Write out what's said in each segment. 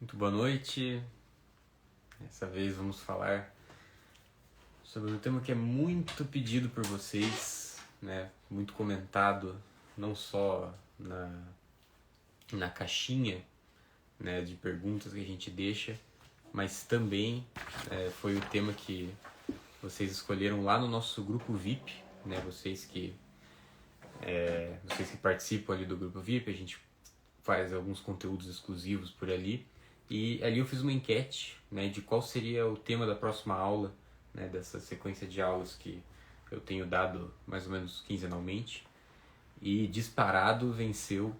Muito boa noite. Dessa vez vamos falar sobre um tema que é muito pedido por vocês, né? Muito comentado, não só na caixinha, né, de perguntas que a gente deixa, mas também foi o tema que vocês escolheram lá no nosso grupo VIP, né? Vocês que participam ali do grupo VIP, a gente faz alguns conteúdos exclusivos por ali. E ali eu fiz uma enquete, né, de qual seria o tema da próxima aula, né, dessa sequência de aulas que eu tenho dado mais ou menos quinzenalmente. E disparado venceu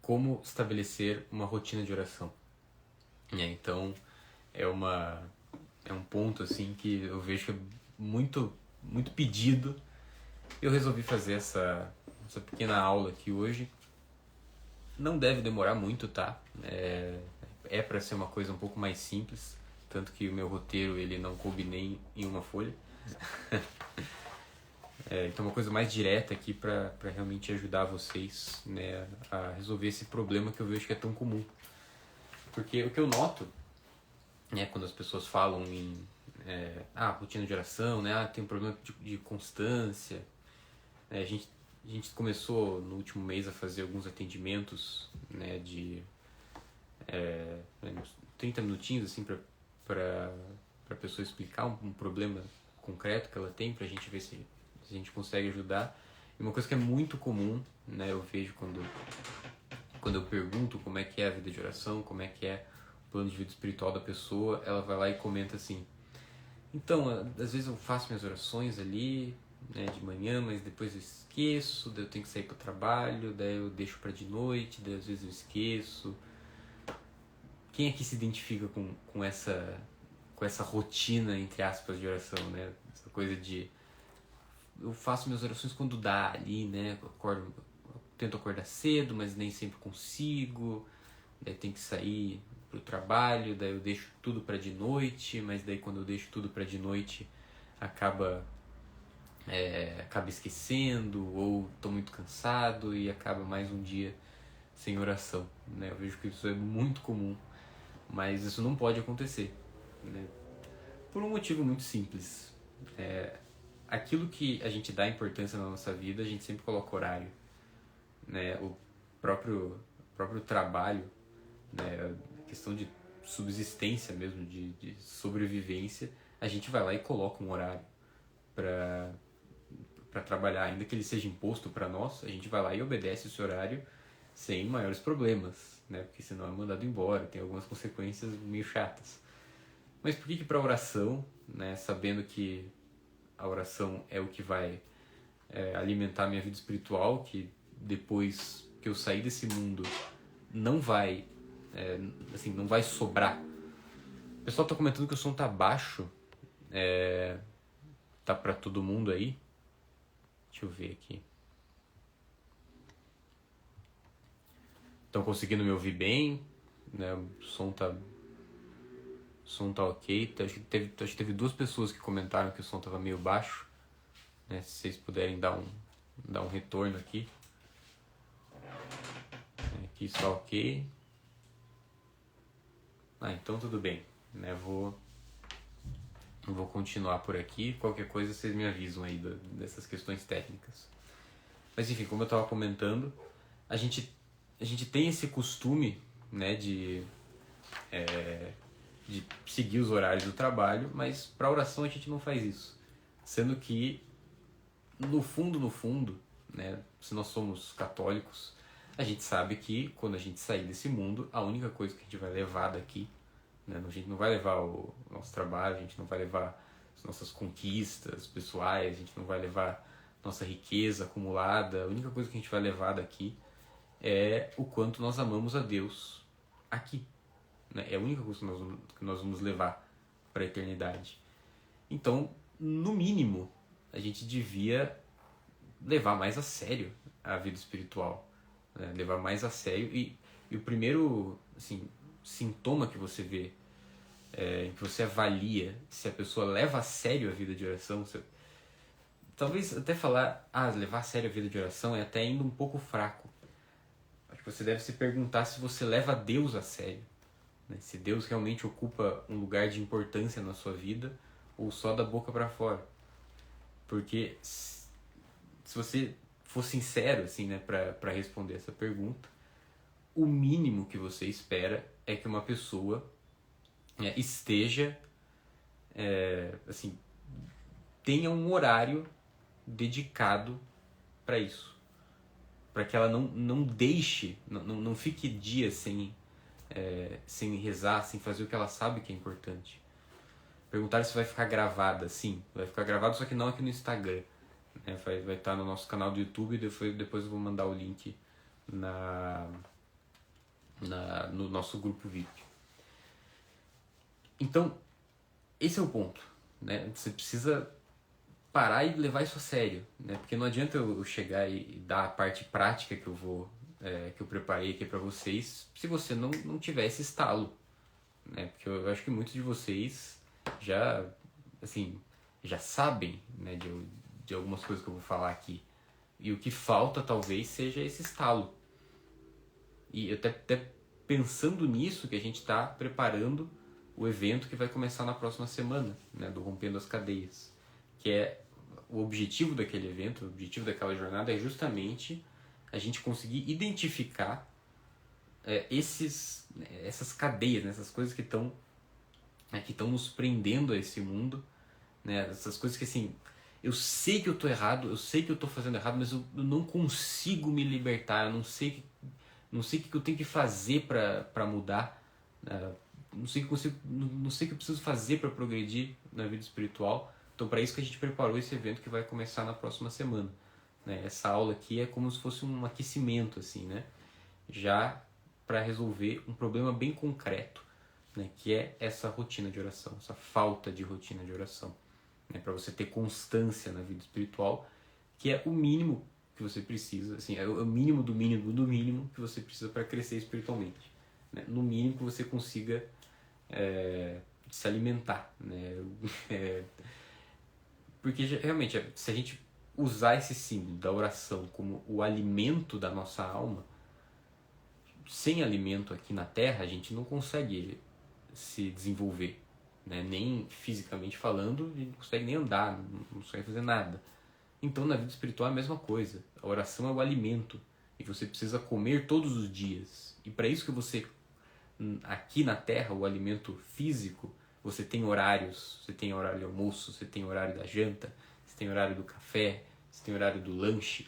como estabelecer uma rotina de oração. Então é um ponto assim que eu vejo que é muito, muito pedido. Eu resolvi fazer essa pequena aula aqui hoje. Não deve demorar muito, tá? É para ser uma coisa um pouco mais simples, tanto que o meu roteiro ele não coube nem em uma folha. Então uma coisa mais direta aqui para realmente ajudar vocês, né, a resolver esse problema que eu vejo que é tão comum. Porque o que eu noto, né, quando as pessoas falam em rotina de oração, né, tem um problema de constância, a gente começou no último mês a fazer alguns atendimentos, né, de 30 minutinhos assim, para a pessoa explicar um problema concreto que ela tem, para a gente ver se a gente consegue ajudar. E uma coisa que é muito comum, né, eu vejo quando eu pergunto como é que é a vida de oração, como é que é o plano de vida espiritual da pessoa, ela vai lá e comenta assim: então, às vezes eu faço minhas orações ali, né, de manhã, mas depois eu esqueço, daí eu tenho que sair para o trabalho, daí eu deixo para de noite, daí às vezes eu esqueço. Quem aqui se identifica com essa rotina, entre aspas, de oração, né? Essa coisa de eu faço minhas orações quando dá ali, né? Eu tento acordar cedo, mas nem sempre consigo, daí eu tenho que sair pro trabalho, daí eu deixo tudo para de noite, mas daí quando eu deixo tudo para de noite acaba esquecendo, ou tô muito cansado e acaba mais um dia sem oração, né? Eu vejo que isso é muito comum, mas isso não pode acontecer, né? Por um motivo muito simples. Aquilo que a gente dá importância na nossa vida, a gente sempre coloca horário, né? O próprio trabalho, né? A questão de subsistência mesmo, de sobrevivência, a gente vai lá e coloca um horário para trabalhar, ainda que ele seja imposto para nós, a gente vai lá e obedece esse horário sem maiores problemas, né? Porque senão é mandado embora, tem algumas consequências meio chatas. Mas por que para a oração, né, sabendo que a oração é o que vai alimentar a minha vida espiritual, que depois que eu sair desse mundo não vai não vai sobrar. O pessoal tá comentando que o som tá baixo, tá para todo mundo aí. Deixa eu ver aqui. Estão conseguindo me ouvir bem, né? O som tá ok. Acho que teve duas pessoas que comentaram que o som tava meio baixo, né? Se vocês puderem dar um retorno aqui. Aqui está ok. Então tudo bem, né? Vou continuar por aqui. Qualquer coisa vocês me avisam aí dessas questões técnicas. Mas enfim, como eu estava comentando, a gente tem esse costume, né, de seguir os horários do trabalho, mas para oração a gente não faz isso. Sendo que, no fundo, né, se nós somos católicos, a gente sabe que quando a gente sair desse mundo, a única coisa que a gente vai levar daqui, né, a gente não vai levar o nosso trabalho, a gente não vai levar as nossas conquistas pessoais, a gente não vai levar nossa riqueza acumulada, a única coisa que a gente vai levar daqui é o quanto nós amamos a Deus aqui, né? É a única coisa que nós vamos levar para a eternidade. Então, no mínimo, a gente devia levar mais a sério a vida espiritual, né? Levar mais a sério e o primeiro assim, sintoma que você vê, que você avalia se a pessoa leva a sério a vida de oração, talvez até falar levar a sério a vida de oração é até ainda um pouco fraco, você deve se perguntar se você leva Deus a sério, né? Se Deus realmente ocupa um lugar de importância na sua vida ou só da boca para fora. Porque se você for sincero assim, né, para responder essa pergunta, o mínimo que você espera é que uma pessoa esteja, assim, tenha um horário dedicado para isso. Para que ela não deixe, não fique dias sem rezar, sem fazer o que ela sabe que é importante. Perguntaram se vai ficar gravada. Sim, vai ficar gravado, só que não aqui no Instagram. Né? Vai estar no nosso canal do YouTube e depois eu vou mandar o link no nosso grupo VIP. Então, esse é o ponto. Né? Você precisa parar e levar isso a sério. Né? Porque não adianta eu chegar e dar a parte prática que eu preparei aqui para vocês se você não tiver esse estalo. Né? Porque eu acho que muitos de vocês já sabem, né, de algumas coisas que eu vou falar aqui. E o que falta talvez seja esse estalo. E até pensando nisso que a gente está preparando o evento que vai começar na próxima semana, né, do Rompendo as Cadeias. Que é o objetivo daquele evento, o objetivo daquela jornada é justamente a gente conseguir identificar essas cadeias, né, essas coisas que estão nos prendendo a esse mundo, né, essas coisas que assim, eu sei que eu estou errado, eu sei que eu estou fazendo errado, mas eu não consigo me libertar, eu não sei o que eu tenho que fazer para mudar, não sei o que eu preciso fazer para progredir na vida espiritual. Então, para isso que a gente preparou esse evento que vai começar na próxima semana. Né? Essa aula aqui é como se fosse um aquecimento, assim, né? Já para resolver um problema bem concreto, né? Que é essa rotina de oração, essa falta de rotina de oração. Né? Para você ter constância na vida espiritual, que é o mínimo que você precisa, assim, é o mínimo do mínimo do mínimo que você precisa para crescer espiritualmente. Né? No mínimo que você consiga se alimentar. Né? Porque realmente, se a gente usar esse símbolo da oração como o alimento da nossa alma, sem alimento aqui na Terra a gente não consegue se desenvolver, né? Nem fisicamente falando, a gente não consegue nem andar, não consegue fazer nada. Então na vida espiritual é a mesma coisa, a oração é o alimento e você precisa comer todos os dias. E para isso que você, aqui na Terra, o alimento físico, você tem horários, você tem horário de almoço, você tem horário da janta, você tem horário do café, você tem horário do lanche,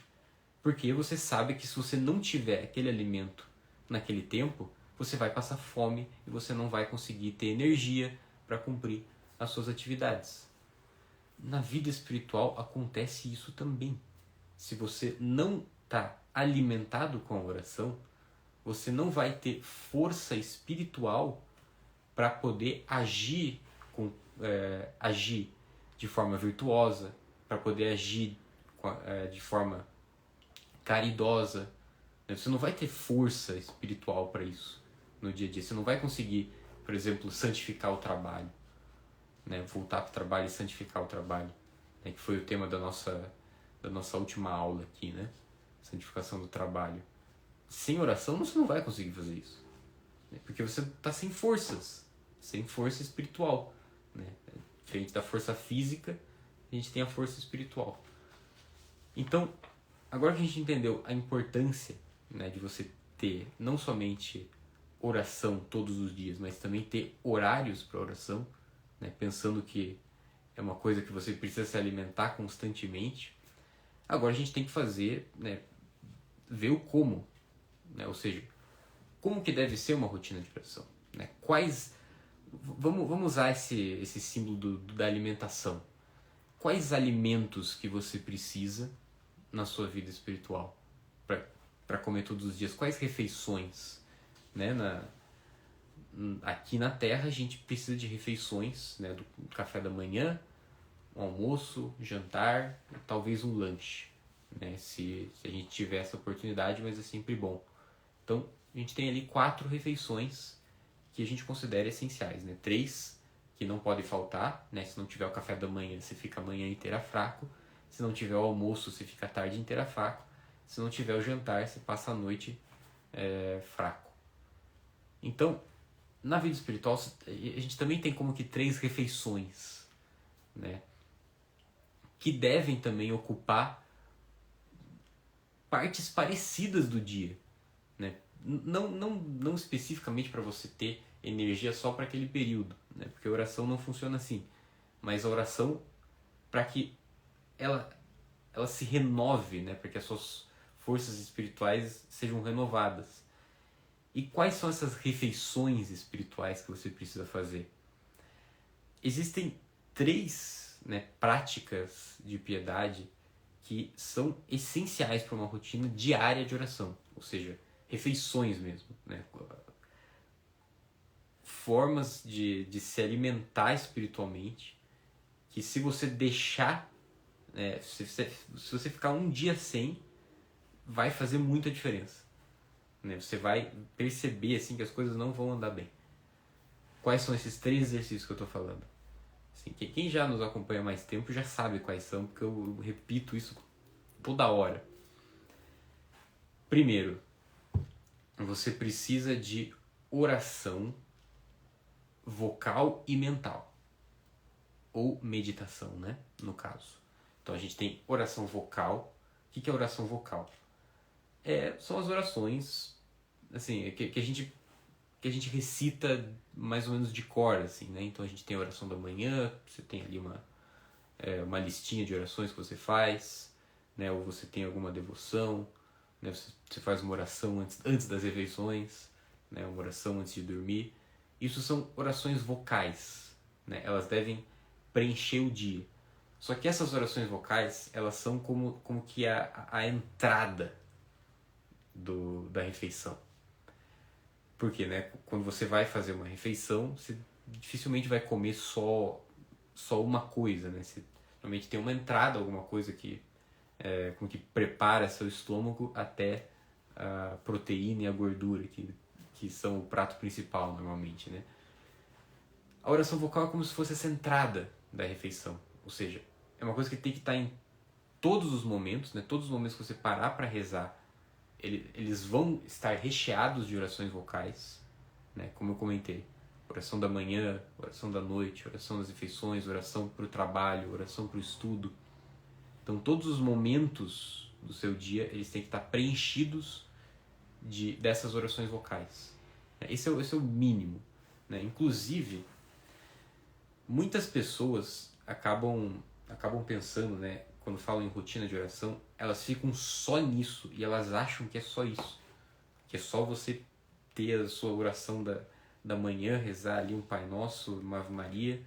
porque você sabe que se você não tiver aquele alimento naquele tempo, você vai passar fome e você não vai conseguir ter energia para cumprir as suas atividades. Na vida espiritual acontece isso também. Se você não está alimentado com a oração, você não vai ter força espiritual para poder agir de forma virtuosa, para poder agir de forma caridosa. Você não vai ter força espiritual para isso no dia a dia. Você não vai conseguir, por exemplo, santificar o trabalho, né? Voltar para o trabalho e santificar o trabalho, né? Que foi o tema da nossa última aula aqui, né? Santificação do trabalho. Sem oração você não vai conseguir fazer isso, né? Porque você está sem forças, sem força espiritual, né? Diferente da força física, a gente tem a força espiritual. Então, agora que a gente entendeu a importância, né, de você ter não somente oração todos os dias, mas também ter horários para oração, né, pensando que é uma coisa que você precisa se alimentar constantemente, agora a gente tem que fazer, né, ver o como, né, ou seja, como que deve ser uma rotina de oração, né, vamos usar esse símbolo da alimentação. Quais alimentos que você precisa na sua vida espiritual para comer todos os dias? Quais refeições, né? Aqui na Terra a gente precisa de refeições, né? Do café da manhã, um almoço, jantar, talvez um lanche, né? Se a gente tiver essa oportunidade, mas é sempre bom. Então a gente tem ali 4 refeições que a gente considera essenciais, né? 3 que não podem faltar, né? Se não tiver o café da manhã, você fica a manhã inteira fraco. Se não tiver o almoço, você fica a tarde inteira fraco. Se não tiver o jantar, você passa a noite fraco. Então, na vida espiritual, a gente também tem como que 3 refeições, né? Que devem também ocupar partes parecidas do dia, né? Não especificamente para você ter energia só para aquele período, né? Porque a oração não funciona assim. Mas a oração para que ela se renove, né? Para que as suas forças espirituais sejam renovadas. E quais são essas refeições espirituais que você precisa fazer? Existem 3, né, práticas de piedade que são essenciais para uma rotina diária de oração, ou seja, refeições mesmo, né? Formas de se alimentar espiritualmente, que se você deixar, né, se você ficar um dia sem, vai fazer muita diferença, né? Você vai perceber assim, que as coisas não vão andar bem. Quais são esses 3 exercícios que eu estou falando? Assim, quem já nos acompanha há mais tempo já sabe quais são, porque eu repito isso toda hora. Primeiro, você precisa de oração vocal e mental. Ou meditação, né? No caso. Então a gente tem oração vocal. O que é oração vocal? São as orações assim, que a gente recita mais ou menos de cor, assim, né? Então a gente tem a oração da manhã, você tem ali uma listinha de orações que você faz, né? Ou você tem alguma devoção, né? Você faz uma oração antes das refeições, né? Uma oração antes de dormir. Isso são orações vocais, né? Elas devem preencher o dia. Só que essas orações vocais, elas são como que a entrada da refeição. Por quê, né? Quando você vai fazer uma refeição, você dificilmente vai comer só uma coisa, né? Você normalmente tem uma entrada, alguma coisa como que prepara seu estômago até a proteína e a gordura, que são o prato principal normalmente, né? A oração vocal é como se fosse essa entrada da refeição, ou seja, é uma coisa que tem que estar em todos os momentos, né? Todos os momentos que você parar para rezar, eles vão estar recheados de orações vocais, né? Como eu comentei, oração da manhã, oração da noite, oração das refeições, oração para o trabalho, oração para o estudo. Então todos os momentos do seu dia, eles têm que estar preenchidos dessas orações vocais. Esse é o mínimo, né? Inclusive, muitas pessoas acabam pensando, né, quando falam em rotina de oração, elas ficam só nisso e elas acham que é só isso, que é só você ter a sua oração da manhã, rezar ali um Pai Nosso, uma Ave Maria,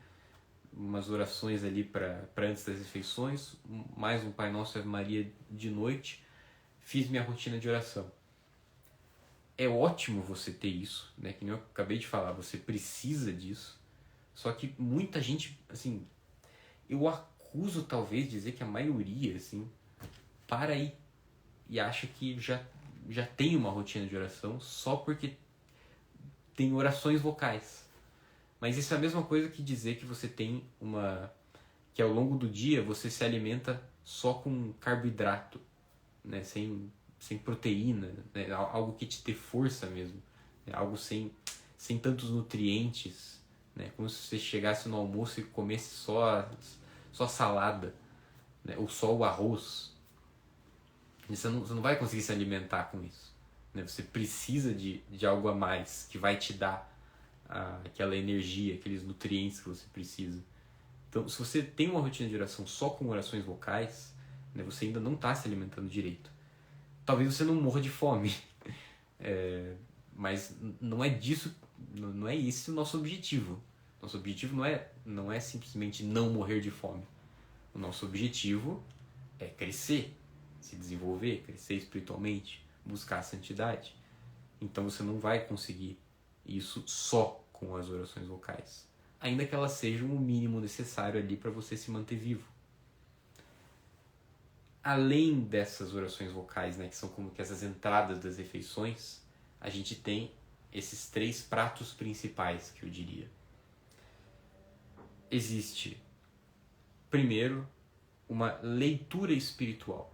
umas orações ali para antes das refeições, mais um Pai Nosso e Ave Maria de noite, fiz minha rotina de oração. É ótimo você ter isso, né, que nem eu acabei de falar, você precisa disso, só que muita gente, assim, eu acuso talvez dizer que a maioria, assim, para aí e acha que já tem uma rotina de oração só porque tem orações vocais. Mas isso é a mesma coisa que dizer que você tem que ao longo do dia você se alimenta só com carboidrato, né? Sem proteína, né? Algo que te dê força mesmo, né? Algo sem tantos nutrientes, né? Como se você chegasse no almoço e comesse só salada, né? Ou só o arroz. Você não vai conseguir se alimentar com isso, né? Você precisa de algo a mais que vai te dar aquela energia, aqueles nutrientes que você precisa. Então, se você tem uma rotina de oração só com orações vocais, né, você ainda não está se alimentando direito. Talvez você não morra de fome, mas não é disso, não é esse o nosso objetivo. Nosso objetivo não é simplesmente não morrer de fome. O nosso objetivo é crescer, se desenvolver, crescer espiritualmente, buscar a santidade. Então você não vai conseguir isso só com as orações vocais, ainda que elas sejam o mínimo necessário ali para você se manter vivo. Além dessas orações vocais, né, que são como que essas entradas das refeições, a gente tem esses 3 pratos principais, que eu diria. Existe, primeiro, uma leitura espiritual.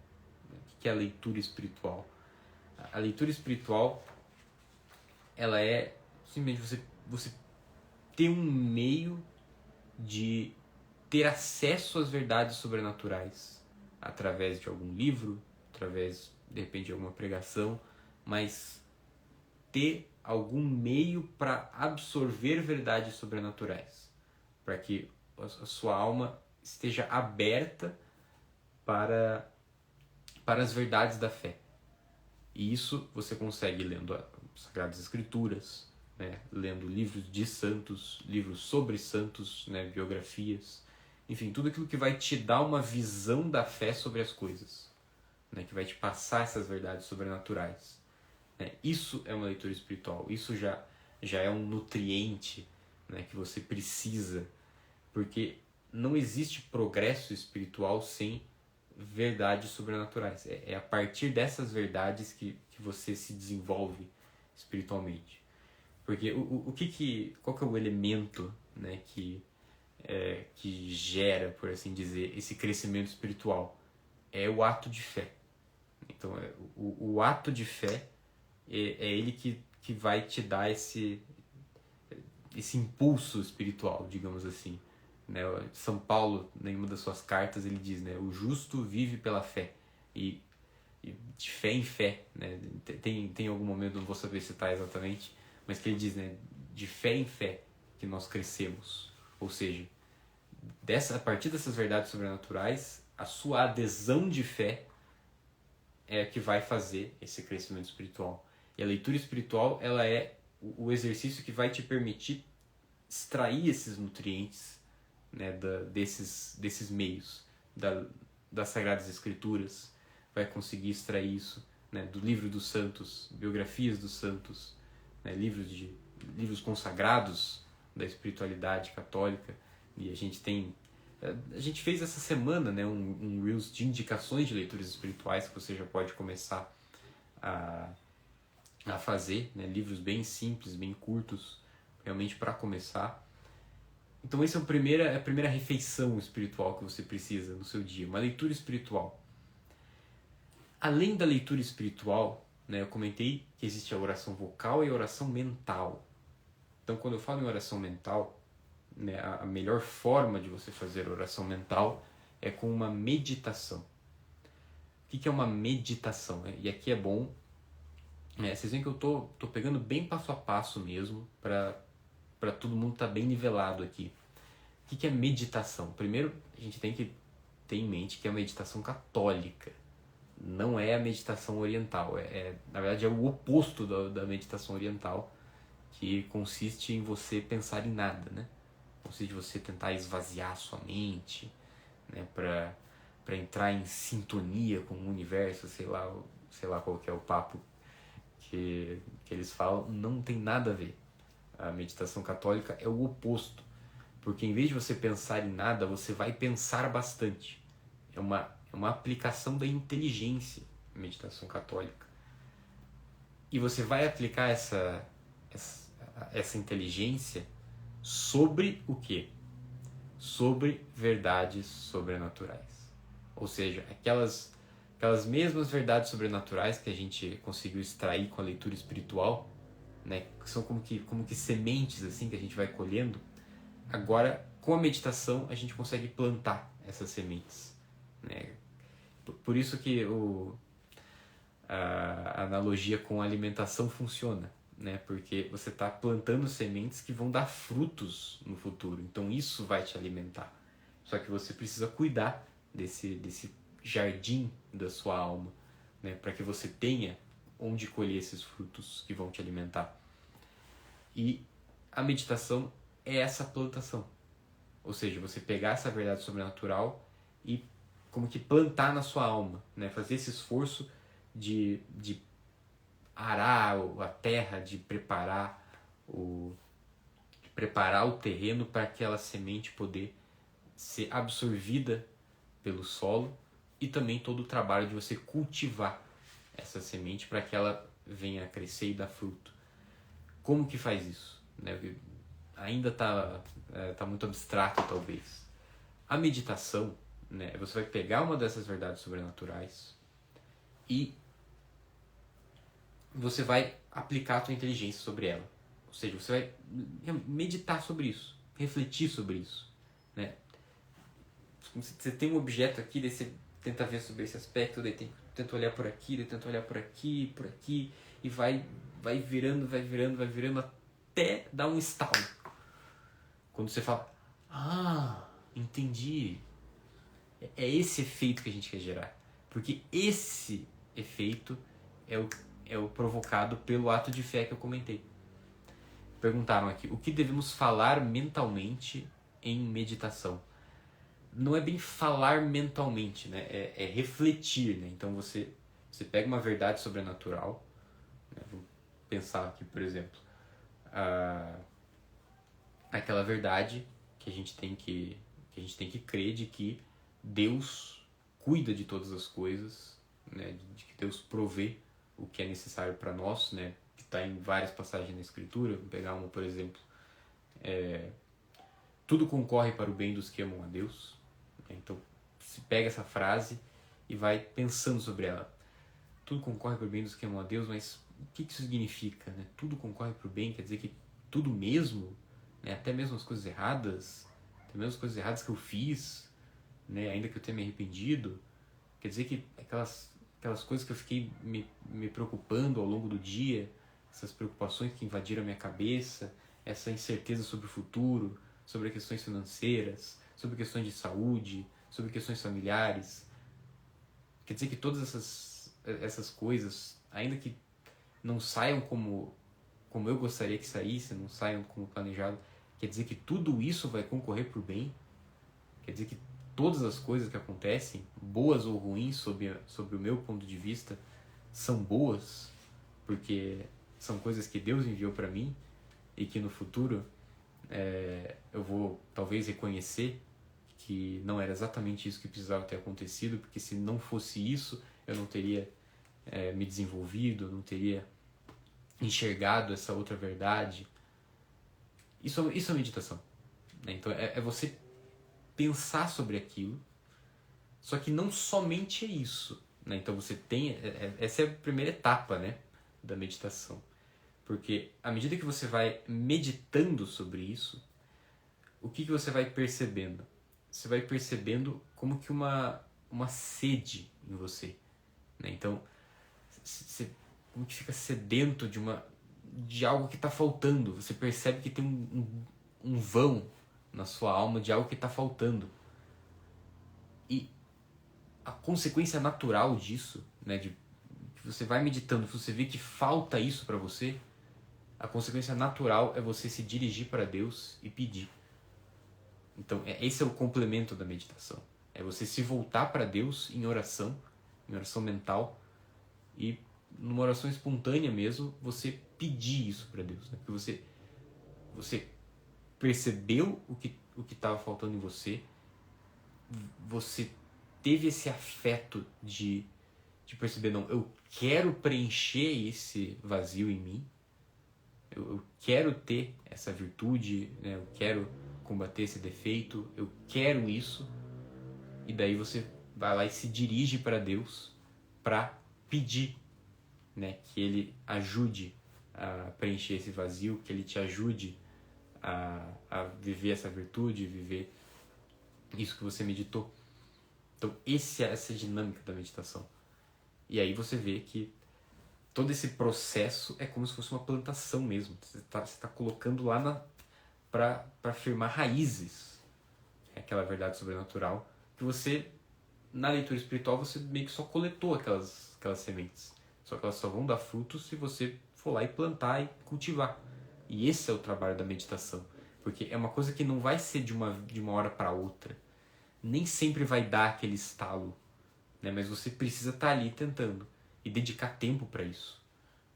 O que é a leitura espiritual? A leitura espiritual ela é simplesmente você ter um meio de ter acesso às verdades sobrenaturais através de algum livro, através, de repente, de alguma pregação, mas ter algum meio para absorver verdades sobrenaturais, para que a sua alma esteja aberta para as verdades da fé. E isso você consegue lendo as Sagradas Escrituras, né? Lendo livros de santos, livros sobre santos, né? Biografias, enfim, tudo aquilo que vai te dar uma visão da fé sobre as coisas, né? Que vai te passar essas verdades sobrenaturais. Né? Isso é uma leitura espiritual, isso já é um nutriente, né? Que você precisa, porque não existe progresso espiritual sem verdades sobrenaturais. É a partir dessas verdades que você se desenvolve espiritualmente. Porque qual que é o elemento, né, que gera, por assim dizer, esse crescimento espiritual? É o ato de fé. Então, o ato de fé é ele que vai te dar esse impulso espiritual, digamos assim. Né? São Paulo, em uma das suas cartas, ele diz, né, o justo vive pela fé. E de fé em fé, né? Tem algum momento, não vou saber citar exatamente, mas que ele diz, né, de fé em fé que nós crescemos. Ou seja, a partir dessas verdades sobrenaturais, a sua adesão de fé é a que vai fazer esse crescimento espiritual. E a leitura espiritual, ela é o exercício que vai te permitir extrair esses nutrientes, né, desses meios, das Sagradas Escrituras, vai conseguir extrair isso, né, do livro dos santos, biografias dos santos, né, livros consagrados da espiritualidade católica. E a gente fez essa semana, né, um Reels de indicações de leituras espirituais que você já pode começar a fazer, né, livros bem simples, bem curtos, realmente para começar. Então essa é a primeira refeição espiritual que você precisa no seu dia, uma leitura espiritual. Além da leitura espiritual, né, eu comentei que existe a oração vocal e a oração mental. Então quando eu falo em oração mental, né, a melhor forma de você fazer oração mental é com uma meditação. O que é uma meditação? E aqui é bom, né, vocês veem que eu tô pegando bem passo a passo mesmo, para todo mundo estar bem nivelado aqui. O que é meditação? Primeiro, a gente tem que ter em mente que é a meditação católica. Não é a meditação oriental. Na verdade, é o oposto da meditação oriental, que consiste em você pensar em nada, né? Consiste em você tentar esvaziar a sua mente, né? Para entrar em sintonia com o universo, sei lá qual que é o papo que eles falam. Não tem nada a ver. A meditação católica é o oposto, porque em vez de você pensar em nada, você vai pensar bastante. É uma aplicação da inteligência, a meditação católica. E você vai aplicar essa inteligência sobre o quê? Sobre verdades sobrenaturais. Ou seja, aquelas mesmas verdades sobrenaturais que a gente conseguiu extrair com a leitura espiritual, né, que são como que sementes assim que a gente vai colhendo. Agora, com a meditação, a gente consegue plantar essas sementes, né? Por isso que a analogia com a alimentação funciona, né? Porque você está plantando sementes que vão dar frutos no futuro. Então isso vai te alimentar. Só que você precisa cuidar desse jardim da sua alma, né? Para que você tenha onde colher esses frutos que vão te alimentar. E a meditação é essa plantação. Ou seja, você pegar essa verdade sobrenatural e como que plantar na sua alma, né? Fazer esse esforço de arar a terra, de preparar o terreno para aquela semente poder ser absorvida pelo solo, e também todo o trabalho de você cultivar essa semente para que ela venha a crescer e dar fruto. Como que faz isso? Né? Ainda tá muito abstrato, talvez. A meditação, né? Você vai pegar uma dessas verdades sobrenaturais e você vai aplicar a tua inteligência sobre ela. Ou seja, você vai meditar sobre isso, refletir sobre isso, né? Você tem um objeto aqui, daí você tenta ver sobre esse aspecto, daí tenta olhar por aqui, daí tenta olhar por aqui, e vai virando, até dar um estalo. Quando você fala, entendi. É esse efeito que a gente quer gerar. Porque esse efeito é o provocado pelo ato de fé que eu comentei. Perguntaram aqui, o que devemos falar mentalmente em meditação? Não é bem falar mentalmente, né? É refletir, né? Então você pega uma verdade sobrenatural, né? Vou pensar aqui, por exemplo, aquela verdade que a gente tem que crer de que Deus cuida de todas as coisas, né? De que Deus provê o que é necessário para nós, né? Que está em várias passagens na Escritura. Vou pegar uma, por exemplo, tudo concorre para o bem dos que amam a Deus. Então, se pega essa frase e vai pensando sobre ela. Tudo concorre para o bem dos que amam a Deus, mas o que isso significa, né? Tudo concorre para o bem, quer dizer que tudo mesmo, né? Até mesmo as coisas erradas, até mesmo as coisas erradas que eu fiz, né? Ainda que eu tenha me arrependido, quer dizer que aquelas coisas que eu fiquei me preocupando ao longo do dia, essas preocupações que invadiram a minha cabeça, essa incerteza sobre o futuro, sobre questões financeiras, sobre questões de saúde, sobre questões familiares. Quer dizer que todas essas coisas, ainda que não saiam como eu gostaria que saíssem, não saiam como planejado, quer dizer que tudo isso vai concorrer para o bem? Quer dizer que todas as coisas que acontecem, boas ou ruins, sobre o meu ponto de vista, são boas, porque são coisas que Deus enviou para mim e que no futuro eu vou talvez reconhecer que não era exatamente isso que precisava ter acontecido, porque se não fosse isso, eu não teria me desenvolvido, eu não teria enxergado essa outra verdade. Isso é meditação, né? Então é você pensar sobre aquilo, só que não somente é isso, né? Então você tem, essa é a primeira etapa, né, da meditação, porque à medida que você vai meditando sobre isso, o que você vai percebendo? Você vai percebendo como que uma sede em você, né? Então você como que fica sedento de algo que está faltando. Você percebe que tem um vão na sua alma de algo que está faltando. E a consequência natural disso, né, de que você vai meditando, você vê que falta isso para você, a consequência natural é você se dirigir para Deus e pedir. Então, esse é o complemento da meditação. É você se voltar para Deus em oração mental, e numa oração espontânea mesmo, você pedir isso para Deus, né? Porque você percebeu o que estava faltando em você, você teve esse afeto de perceber, não, eu quero preencher esse vazio em mim, eu quero ter essa virtude, né? Eu quero combater esse defeito, eu quero isso, e daí você vai lá e se dirige para Deus para pedir, né, que Ele ajude a preencher esse vazio, que Ele te ajude a viver essa virtude, viver isso que você meditou. Então essa é a dinâmica da meditação. E aí você vê que todo esse processo é como se fosse uma plantação mesmo. Você tá colocando lá para firmar raízes. É aquela verdade sobrenatural que você, na leitura espiritual, você meio que só coletou aquelas sementes. Só que elas só vão dar frutos se você for lá e plantar e cultivar. E esse é o trabalho da meditação. Porque é uma coisa que não vai ser de uma hora para outra. Nem sempre vai dar aquele estalo, né? Mas você precisa estar ali tentando e dedicar tempo para isso,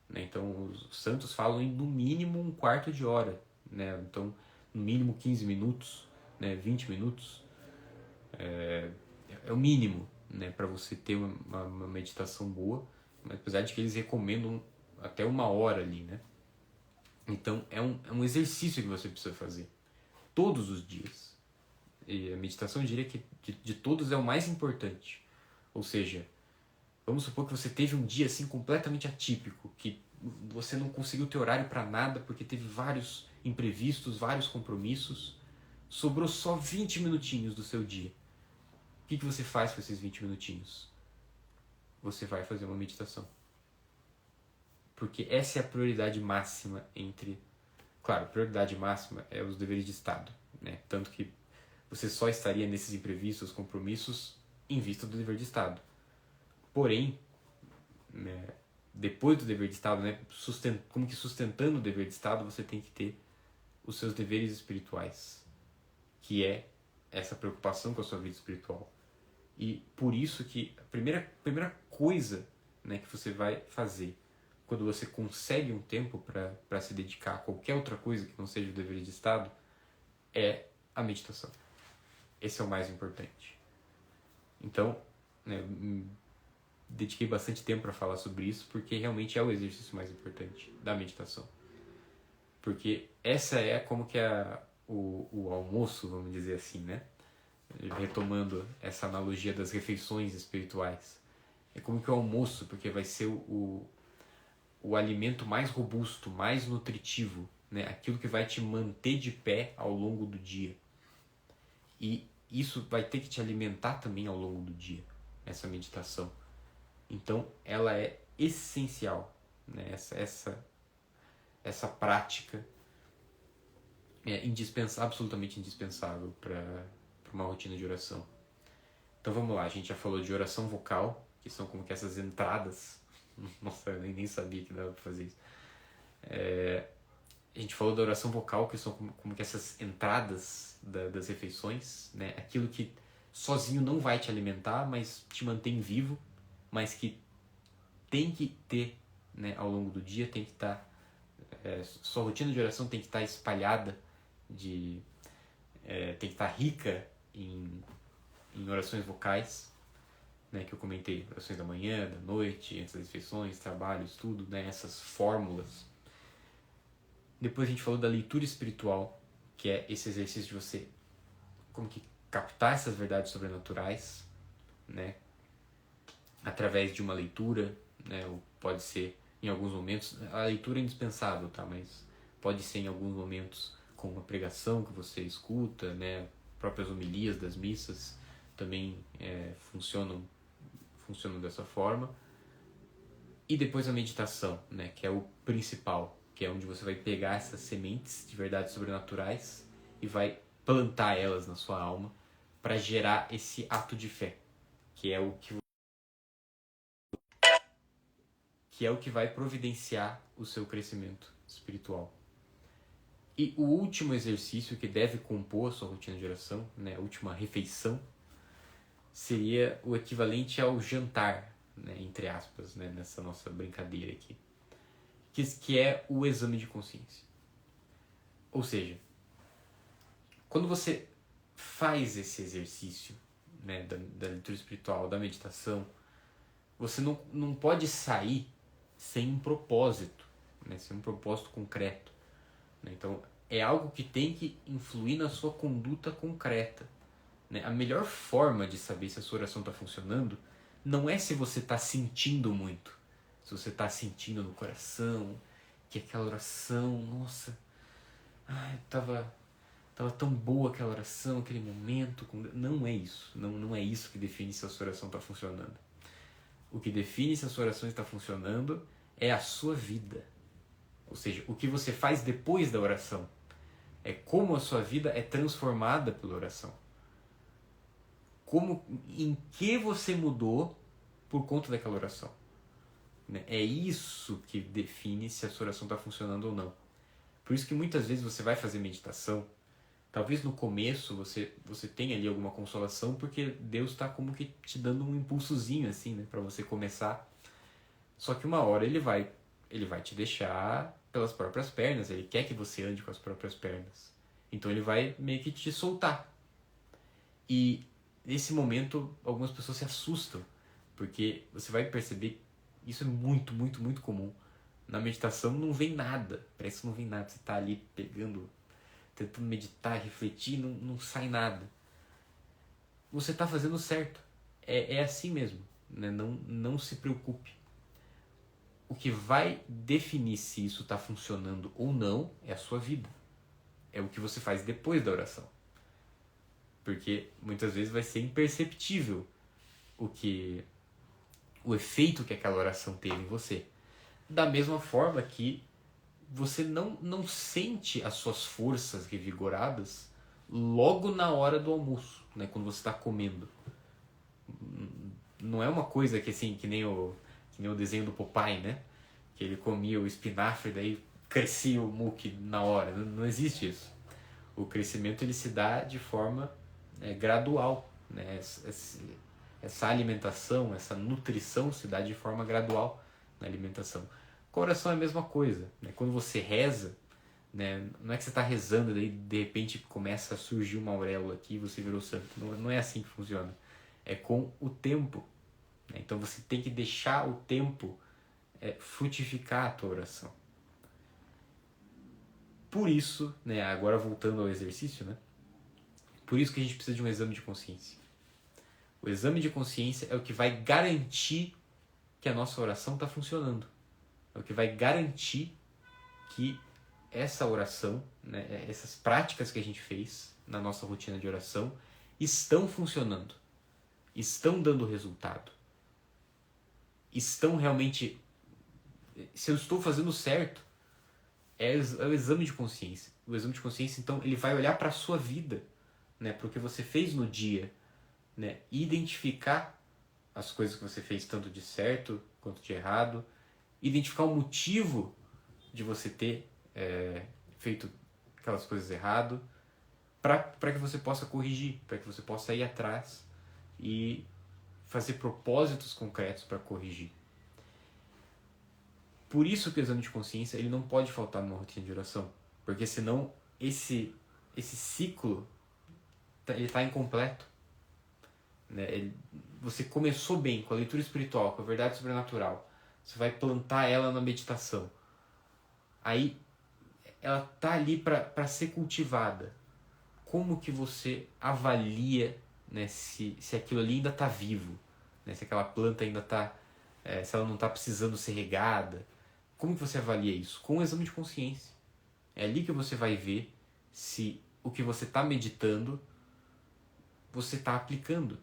né? Então os santos falam em no mínimo um quarto de hora, né? Então no mínimo 15 minutos, né? 20 minutos é o mínimo, né? Para você ter uma meditação boa, mas apesar de que eles recomendam até uma hora ali, né? Então é um exercício que você precisa fazer todos os dias. E a meditação, eu diria que de todos é o mais importante. Ou seja, vamos supor que você teve um dia assim completamente atípico, que você não conseguiu ter horário para nada porque teve vários imprevistos, vários compromissos, sobrou só 20 minutinhos do seu dia. O que você faz com esses 20 minutinhos? Você vai fazer uma meditação. Porque essa é a prioridade máxima entre... Claro, a prioridade máxima é os deveres de Estado, né? Tanto que você só estaria nesses imprevistos, compromissos, em vista do dever de Estado. Porém, né, depois do dever de Estado, né, como que sustentando o dever de Estado, você tem que ter os seus deveres espirituais, que é essa preocupação com a sua vida espiritual. E por isso que a primeira coisa, né, que você vai fazer quando você consegue um tempo para se dedicar a qualquer outra coisa que não seja o dever de Estado, é a meditação. Esse é o mais importante. Então, né, eu dediquei bastante tempo para falar sobre isso, porque realmente é o exercício mais importante da meditação. Porque essa é como que é o almoço, vamos dizer assim, né? Retomando essa analogia das refeições espirituais. É como que o almoço, porque vai ser o alimento mais robusto, mais nutritivo, né? Aquilo que vai te manter de pé ao longo do dia. E isso vai ter que te alimentar também ao longo do dia, essa meditação. Então, ela é essencial, né? Essa prática é absolutamente indispensável para uma rotina de oração. Então vamos lá, a gente já falou de oração vocal, que são como que essas entradas. Nossa, eu nem sabia que dava para fazer isso. A gente falou da oração vocal, que são como que essas entradas das refeições, né? Aquilo que sozinho não vai te alimentar, mas te mantém vivo, mas que tem que ter, né, ao longo do dia, tem que estar... sua rotina de oração tem que estar espalhada, tem que estar rica em orações vocais, né, que eu comentei, orações da manhã, da noite, antes das refeições, trabalho, estudo, né, essas fórmulas. Depois a gente falou da leitura espiritual, que é esse exercício de você como que captar essas verdades sobrenaturais, né, através de uma leitura, né, ou pode ser em alguns momentos, a leitura é indispensável, tá, mas pode ser em alguns momentos com uma pregação que você escuta, né, próprias homilias das missas também funcionam dessa forma. E depois a meditação, né, que é o principal, que é onde você vai pegar essas sementes de verdades sobrenaturais e vai plantar elas na sua alma para gerar esse ato de fé, que é o que vai providenciar o seu crescimento espiritual. E o último exercício que deve compor a sua rotina de oração, né, a última refeição, seria o equivalente ao jantar, né, entre aspas, né, nessa nossa brincadeira aqui, que é o exame de consciência. Ou seja, quando você faz esse exercício, né, da leitura espiritual, da meditação, você não pode sair sem um propósito, né, sem um propósito concreto. Né? Então, é algo que tem que influir na sua conduta concreta. Né? A melhor forma de saber se a sua oração está funcionando não é se você está sentindo muito, se você está sentindo no coração que aquela oração, nossa, tava tão boa aquela oração, aquele momento. Não é isso. Não é isso que define se a sua oração está funcionando. O que define se a sua oração está funcionando é a sua vida. Ou seja, o que você faz depois da oração. É como a sua vida é transformada pela oração. Em que você mudou por conta daquela oração. É isso que define se a sua oração está funcionando ou não. Por isso que muitas vezes você vai fazer meditação, talvez no começo você tenha ali alguma consolação, porque Deus está como que te dando um impulsozinho assim, né, para você começar. Só que uma hora ele vai te deixar pelas próprias pernas, ele quer que você ande com as próprias pernas. Então ele vai meio que te soltar. E nesse momento algumas pessoas se assustam, porque você vai perceber, isso é muito, muito, muito comum. Na meditação não vem nada, parece que não vem nada, você está ali tentando meditar, refletir, não sai nada. Você está fazendo certo, é assim mesmo, né? Não se preocupe. o que vai definir se isso está funcionando ou não é a sua vida. É o que você faz depois da oração. Porque muitas vezes vai ser imperceptível o efeito que aquela oração teve em você. Da mesma forma que você não sente as suas forças revigoradas logo na hora do almoço, né, quando você está comendo. Não é uma coisa que assim, que nem o desenho do Popeye, né? Que ele comia o espinafre e daí crescia o muque na hora. Não existe isso. O crescimento ele se dá de forma gradual, né? Essa alimentação, essa nutrição se dá de forma gradual na alimentação. Com a oração é a mesma coisa, né? Quando você reza, né? Não é que você está rezando e daí de repente começa a surgir uma auréola aqui e você virou santo. Não é assim que funciona. É com o tempo. Né? Então você tem que deixar o tempo frutificar a tua oração. Por isso, né? Agora voltando ao exercício, né? Por isso que a gente precisa de um exame de consciência. O exame de consciência é o que vai garantir que a nossa oração está funcionando. É o que vai garantir que essa oração, né, essas práticas que a gente fez na nossa rotina de oração estão funcionando, estão dando resultado, estão realmente... Se eu estou fazendo certo, é o exame de consciência. O exame de consciência, então, ele vai olhar para a sua vida, né, para o que você fez no dia, né, identificar as coisas que você fez tanto de certo quanto de errado, identificar o motivo de você ter feito aquelas coisas errado, para que você possa corrigir, para que você possa ir atrás e fazer propósitos concretos para corrigir. Por isso que o exame de consciência ele não pode faltar numa rotina de oração, porque senão esse ciclo ele está incompleto. Né? Você começou bem com a leitura espiritual, com a verdade sobrenatural, você vai plantar ela na meditação. Aí ela tá ali para ser cultivada. Como que você avalia, né, se aquilo ali ainda está vivo, né, se aquela planta ainda está, se ela não está precisando ser regada? Como que você avalia isso? Com o exame de consciência. É ali que você vai ver se o que você está meditando você está aplicando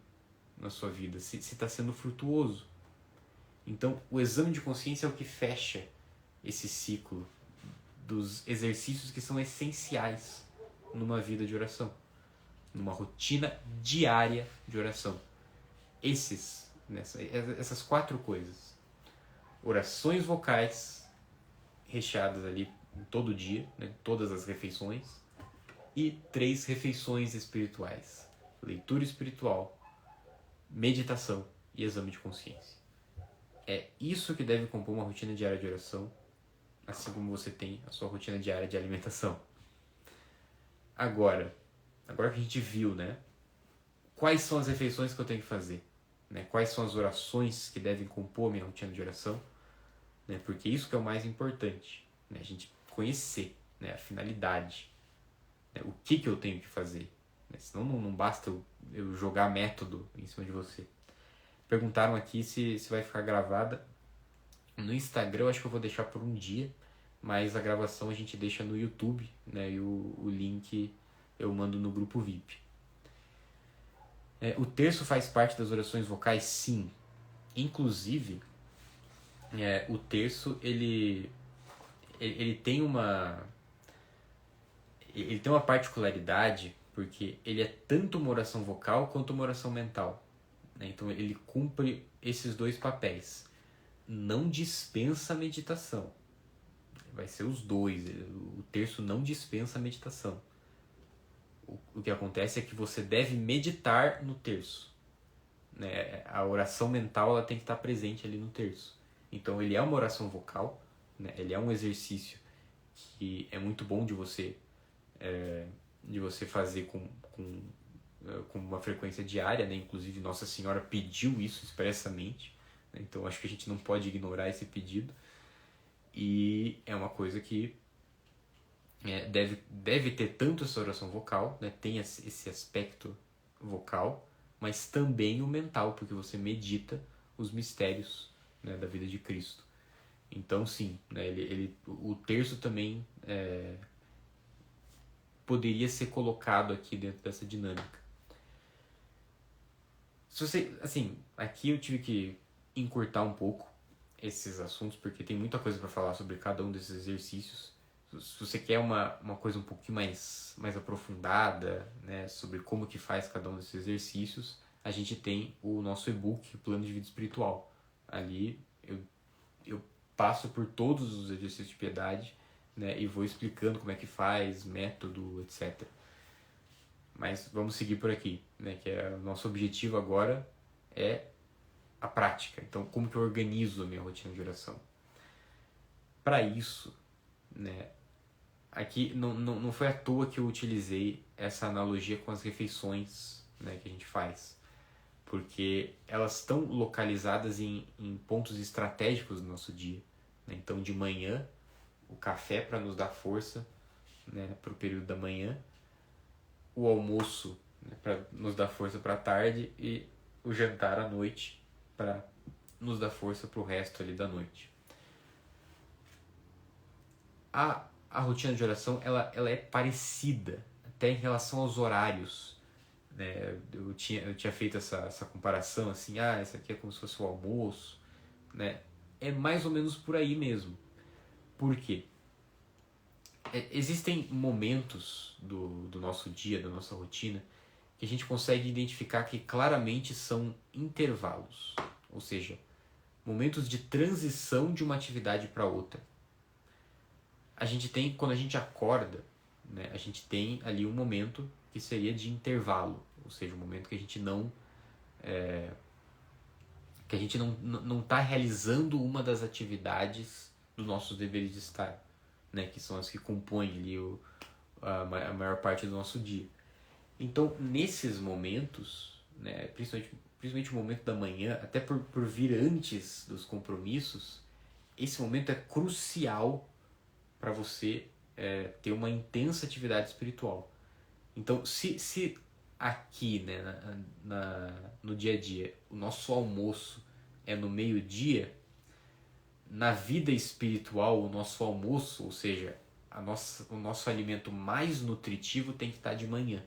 na sua vida, se está sendo frutuoso. Então, o exame de consciência é o que fecha esse ciclo dos exercícios que são essenciais numa vida de oração, numa rotina diária de oração. Essas 4 coisas: orações vocais recheadas ali todo dia, né, todas as refeições, e 3 refeições espirituais: leitura espiritual, meditação e exame de consciência. É isso que deve compor uma rotina diária de oração, assim como você tem a sua rotina diária de alimentação. Agora que a gente viu, né, quais são as refeições que eu tenho que fazer, né, quais são as orações que devem compor a minha rotina de oração, né, porque isso que é o mais importante, né, a gente conhecer, né, a finalidade, né, o que eu tenho que fazer, né, senão não basta eu jogar método em cima de você. Perguntaram aqui se vai ficar gravada no Instagram. Eu acho que eu vou deixar por um dia, mas a gravação a gente deixa no YouTube, né, e o link eu mando no grupo VIP. O terço faz parte das orações vocais? Sim. Inclusive, o terço ele tem uma particularidade, porque ele é tanto uma oração vocal quanto uma oração mental. Então ele cumpre esses 2 papéis. Não dispensa a meditação. Vai ser os 2. O terço não dispensa a meditação. O que acontece é que você deve meditar no terço. Né? A oração mental ela tem que estar presente ali no terço. Então ele é uma oração vocal, né? Ele é um exercício que é muito bom de você fazer com uma frequência diária, né? Inclusive Nossa Senhora pediu isso expressamente, né? Então acho que a gente não pode ignorar esse pedido, e é uma coisa que deve ter tanto essa oração vocal, né? Tem esse aspecto vocal, mas também o mental, porque você medita os mistérios, né, da vida de Cristo. Então, sim, né, o terço também poderia ser colocado aqui dentro dessa dinâmica. Se você, assim, aqui eu tive que encurtar um pouco esses assuntos, porque tem muita coisa para falar sobre cada um desses exercícios. Se você quer uma coisa um pouquinho mais aprofundada, né, sobre como que faz cada um desses exercícios, a gente tem o nosso e-book, Plano de Vida Espiritual. Ali eu passo por todos os exercícios de piedade, né, e vou explicando como é que faz, método, etc. Mas vamos seguir por aqui, né, que é o nosso objetivo agora é a prática. Então, como que eu organizo a minha rotina de oração? Para isso, né, aqui não foi à toa que eu utilizei essa analogia com as refeições, né, que a gente faz, porque elas estão localizadas em pontos estratégicos do nosso dia, né? Então, de manhã, o café para nos dar força, né, para o período da manhã, o almoço, né, para nos dar força para a tarde, e o jantar à noite para nos dar força para o resto ali da noite. A rotina de oração ela é parecida até em relação aos horários, né? Eu tinha feito essa comparação assim, essa aqui é como se fosse o almoço, né? É mais ou menos por aí mesmo. Por quê? Existem momentos do nosso dia, da nossa rotina, que a gente consegue identificar que claramente são intervalos, ou seja, momentos de transição de uma atividade para outra. A gente tem, quando a gente acorda, né, a gente tem ali um momento que seria de intervalo, ou seja, um momento que a gente não está realizando uma das atividades dos nossos deveres de estar, né, que são as que compõem ali a maior parte do nosso dia. Então, nesses momentos, né, principalmente o momento da manhã, até por vir antes dos compromissos, esse momento é crucial para você ter uma intensa atividade espiritual. Então, se aqui, né, no dia a dia, o nosso almoço é no meio-dia, na vida espiritual, o nosso almoço, ou seja, o nosso alimento mais nutritivo tem que estar de manhã.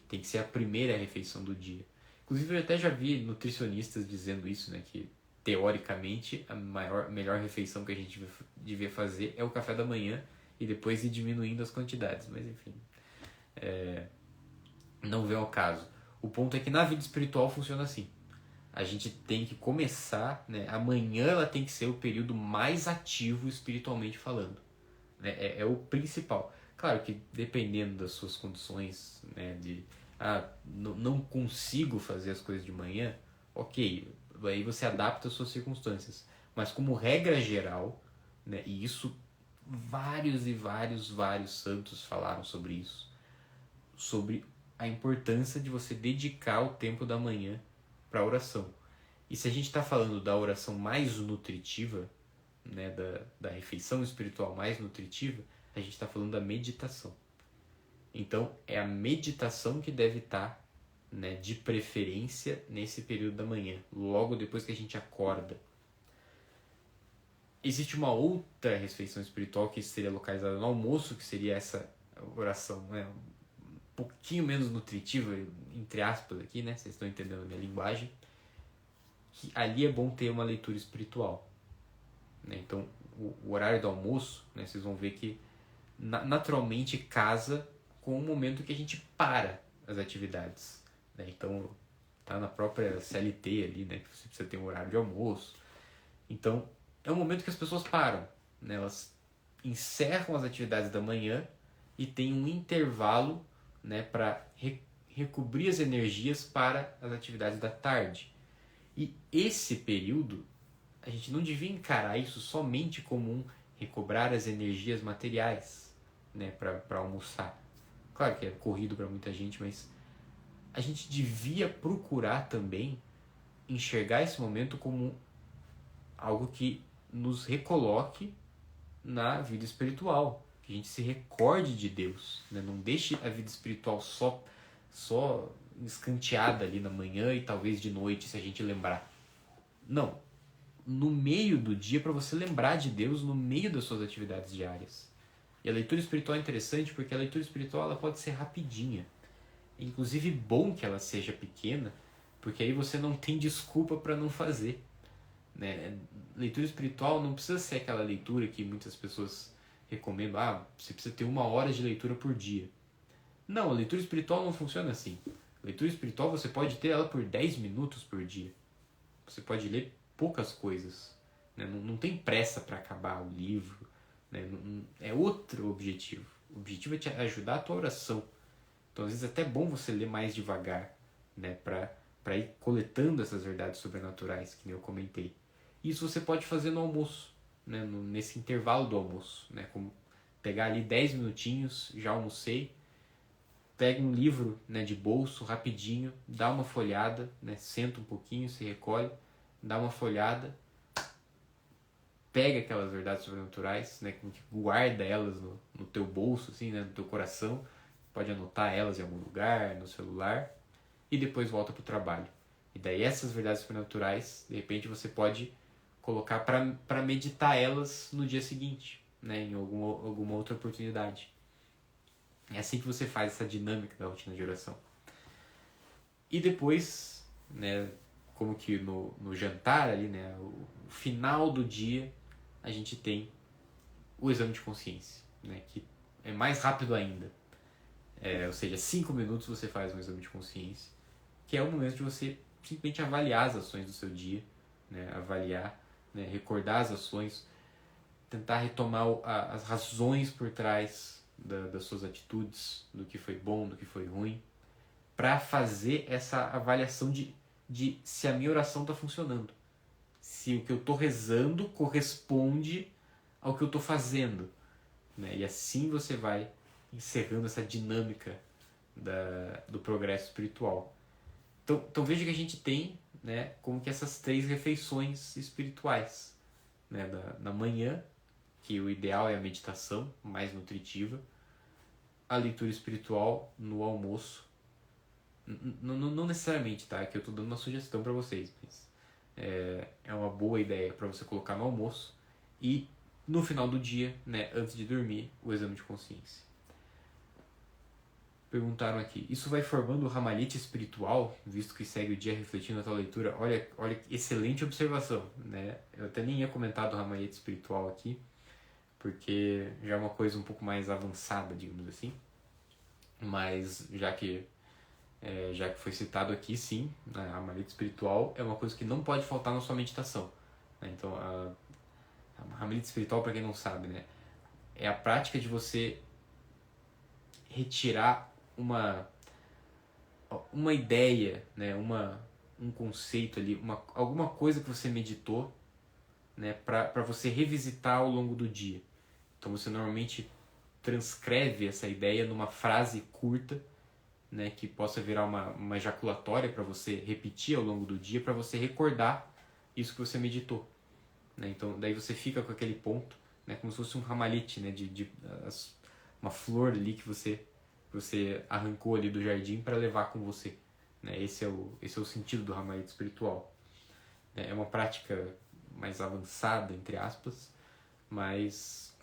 Tem que ser a primeira refeição do dia. Inclusive, eu até já vi nutricionistas dizendo isso, né, que teoricamente a melhor refeição que a gente devia fazer é o café da manhã e depois ir diminuindo as quantidades. Mas enfim, não vem ao caso. O ponto é que na vida espiritual funciona assim. A gente tem que começar, né, amanhã ela tem que ser o período mais ativo espiritualmente falando. Né, é o principal. Claro que dependendo das suas condições, né, não consigo fazer as coisas de manhã, ok, aí você adapta as suas circunstâncias. Mas como regra geral, né, e isso vários e vários santos falaram sobre isso, sobre a importância de você dedicar o tempo da manhã para a oração. E se a gente está falando da oração mais nutritiva, né, da refeição espiritual mais nutritiva, a gente está falando da meditação. Então, é a meditação que deve estar, né, de preferência nesse período da manhã, logo depois que a gente acorda. Existe uma outra refeição espiritual que seria localizada no almoço, que seria essa oração, né, um pouquinho menos nutritiva, entre aspas aqui, né, vocês estão entendendo a minha linguagem, que ali é bom ter uma leitura espiritual. Né? Então, o horário do almoço, né, vocês vão ver que naturalmente casa com o momento que a gente para as atividades. Né? Então, tá na própria CLT ali, né, que você precisa ter um horário de almoço. Então, é um momento que as pessoas param. Né? Elas encerram as atividades da manhã e tem um intervalo, né, para recobrir as energias para as atividades da tarde. E esse período, a gente não devia encarar isso somente como um recobrar as energias materiais, né, para almoçar. Claro que é corrido para muita gente, mas a gente devia procurar também enxergar esse momento como algo que nos recoloque na vida espiritual, que a gente se recorde de Deus, né? Não deixe a vida espiritual só escanteada ali na manhã e talvez de noite, se a gente lembrar. Não. no meio do dia para você lembrar de Deus no meio das suas atividades diárias. E a leitura espiritual é interessante porque a leitura espiritual ela pode ser rapidinha. É inclusive bom que ela seja pequena, porque aí você não tem desculpa para não fazer. Né? Leitura espiritual não precisa ser aquela leitura que muitas pessoas recomendam. Você precisa ter 1 hora de leitura por dia. Não, a leitura espiritual não funciona assim. A leitura espiritual você pode ter ela por 10 minutos por dia. Você pode ler poucas coisas. Né? Não tem pressa para acabar o livro. Né? É outro objetivo. O objetivo é te ajudar a tua oração. Então, às vezes, é até bom você ler mais devagar, né? Para ir coletando essas verdades sobrenaturais, que nem eu comentei. Isso você pode fazer no almoço, né? Nesse intervalo do almoço. Né? Como pegar ali 10 minutinhos, já almocei, pega um livro, né, de bolso rapidinho, dá uma folhada, né? Senta um pouquinho, se recolhe, dá uma folhada, pega aquelas verdades sobrenaturais, né? Guarda elas no teu bolso, assim, né? No teu coração. Pode anotar elas em algum lugar, no celular, e depois volta para o trabalho. E daí essas verdades sobrenaturais, de repente você pode colocar para meditar elas no dia seguinte, né, em alguma outra oportunidade. É assim que você faz essa dinâmica da rotina de oração. E depois, né, como que no jantar ali, né, o final do dia, a gente tem o exame de consciência, né, que é mais rápido ainda. Ou seja, 5 minutos você faz um exame de consciência, que é o momento de você simplesmente avaliar as ações do seu dia, né? Avaliar, né? Recordar as ações, tentar retomar as razões por trás das suas atitudes, do que foi bom, do que foi ruim, para fazer essa avaliação de se a minha oração está funcionando, se o que eu estou rezando corresponde ao que eu estou fazendo, né? E assim você vai encerrando essa dinâmica do progresso espiritual. Então veja que a gente tem, né, como que essas 3 refeições espirituais, né, na manhã, que o ideal é a meditação mais nutritiva, a leitura espiritual no almoço, não necessariamente, tá? Que eu estou dando uma sugestão para vocês, mas é uma boa ideia para você colocar no almoço, e no final do dia, né, antes de dormir, o exame de consciência. Perguntaram aqui, isso vai formando o ramalhete espiritual, visto que segue o dia refletindo a tua leitura? Olha, excelente observação, né? Eu até nem ia comentar do ramalhete espiritual aqui, porque já é uma coisa um pouco mais avançada, digamos assim. Mas já que foi citado aqui, sim, né, a ramalhete espiritual é uma coisa que não pode faltar na sua meditação. Né? Então, a ramalhete espiritual, para quem não sabe, né, é a prática de você retirar uma ideia, né, um conceito ali, alguma coisa que você meditou, né, para você revisitar ao longo do dia. Então você normalmente transcreve essa ideia numa frase curta, né, que possa virar uma ejaculatória para você repetir ao longo do dia, para você recordar isso que você meditou. Né? Então daí você fica com aquele ponto, né, como se fosse um ramalhete, né, uma flor ali que você arrancou ali do jardim para levar com você. Né? Esse é o sentido do ramalhete espiritual. É uma prática mais avançada, entre aspas, mas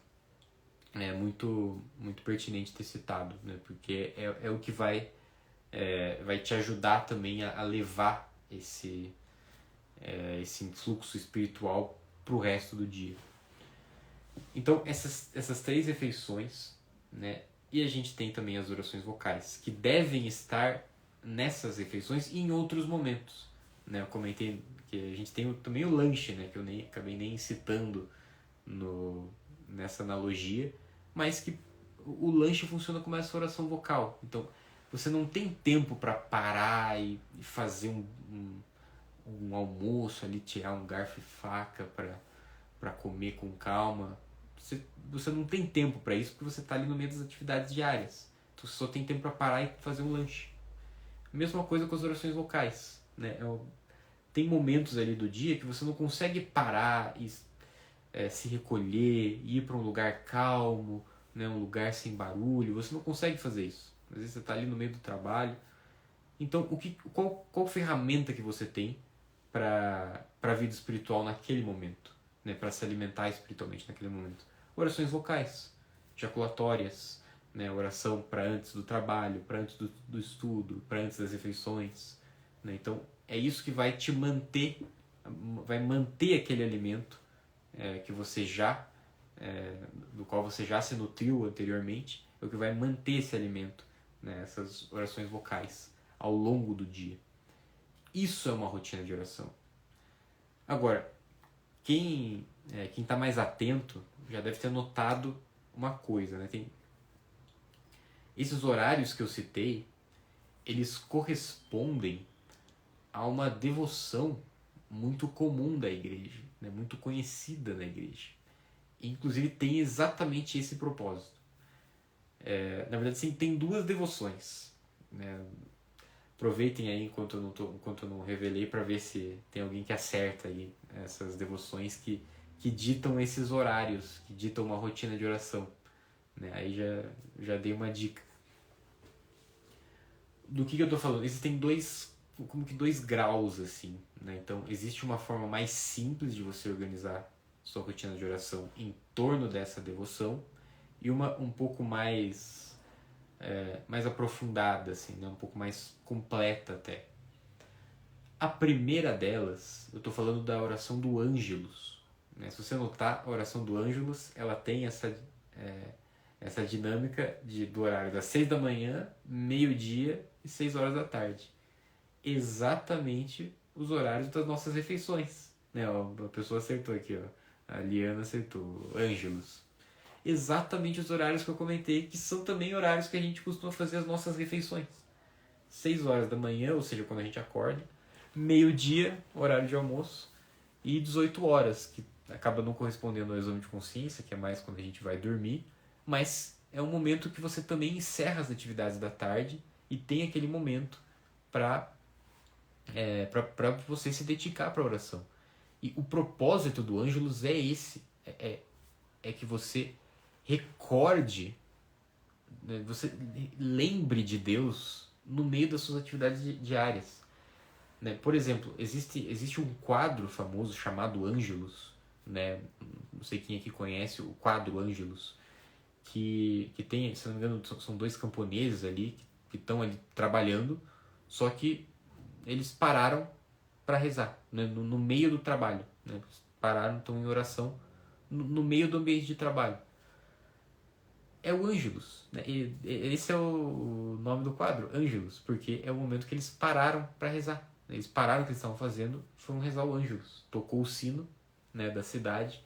é muito, muito pertinente ter citado, né? Porque é o que vai te ajudar também a levar esse influxo espiritual para o resto do dia. Então, essas 3 refeições, né? E a gente tem também as orações vocais, que devem estar nessas refeições e em outros momentos. Né? Eu comentei que a gente tem também o lanche, né? Que eu acabei nem citando nessa analogia, mas que o lanche funciona como essa oração vocal. Então, você não tem tempo para parar e fazer um almoço ali, tirar um garfo e faca para comer com calma. Você não tem tempo para isso porque você está ali no meio das atividades diárias. Então você só tem tempo para parar e fazer um lanche. Mesma coisa com as orações vocais. Né? Tem momentos ali do dia que você não consegue parar e se recolher, ir para um lugar calmo, né? Um lugar sem barulho. Você não consegue fazer isso. Às vezes você está ali no meio do trabalho. Então, qual ferramenta que você tem para a vida espiritual naquele momento, né? Para se alimentar espiritualmente naquele momento. Orações vocais, jaculatórias, né? Oração para antes do trabalho, para antes do estudo, para antes das refeições, né? Então é isso que vai te manter, vai manter aquele alimento que você já, do qual você já se nutriu anteriormente, é o que vai manter esse alimento, né? Essas orações vocais ao longo do dia. Isso é uma rotina de oração. Agora, quem está mais atento já deve ter notado uma coisa, né? Esses horários que eu citei, eles correspondem a uma devoção muito comum da igreja, né? Muito conhecida na igreja. E, inclusive tem exatamente esse propósito. Na verdade, sim, tem duas devoções, né? Aproveitem aí enquanto eu não revelei para ver se tem alguém que acerta aí essas devoções que ditam esses horários, que ditam uma rotina de oração, né? Aí já dei uma dica. Do que eu estou falando? Existem como que dois graus, assim, né? Então, existe uma forma mais simples de você organizar sua rotina de oração em torno dessa devoção e uma um pouco mais aprofundada, assim, né? Um pouco mais completa até. A primeira delas, eu estou falando da oração do Ângelus, né? Se você notar, a oração do Ângelus, ela tem essa dinâmica do horário das 6 da manhã, meio-dia e 6 horas da tarde. Exatamente os horários das nossas refeições, né? A pessoa acertou aqui, ó. A Liana acertou, Ângelus. Exatamente os horários que eu comentei, que são também horários que a gente costuma fazer as nossas refeições. 6 horas da manhã, ou seja, quando a gente acorda, meio-dia, horário de almoço, e 18 horas, que acaba não correspondendo ao exame de consciência, que é mais quando a gente vai dormir, mas é um momento que você também encerra as atividades da tarde e tem aquele momento para você se dedicar para a oração. E o propósito do Ângelus é esse, é que você recorde, né, você lembre de Deus no meio das suas atividades diárias. Né? Por exemplo, existe um quadro famoso chamado Ângelus, né? Não sei quem aqui conhece o quadro Ângelus, que tem, se não me engano, são dois camponeses ali que estão ali trabalhando, só que eles pararam para rezar, né? No meio do trabalho, né? Pararam, estão em oração no meio do ambiente de trabalho. É o Ângelus, né? Esse é o nome do quadro, Ângelus, porque é o momento que eles pararam para rezar. Eles pararam o que eles estavam fazendo, foram rezar o Ângelus. Tocou o sino, né, da cidade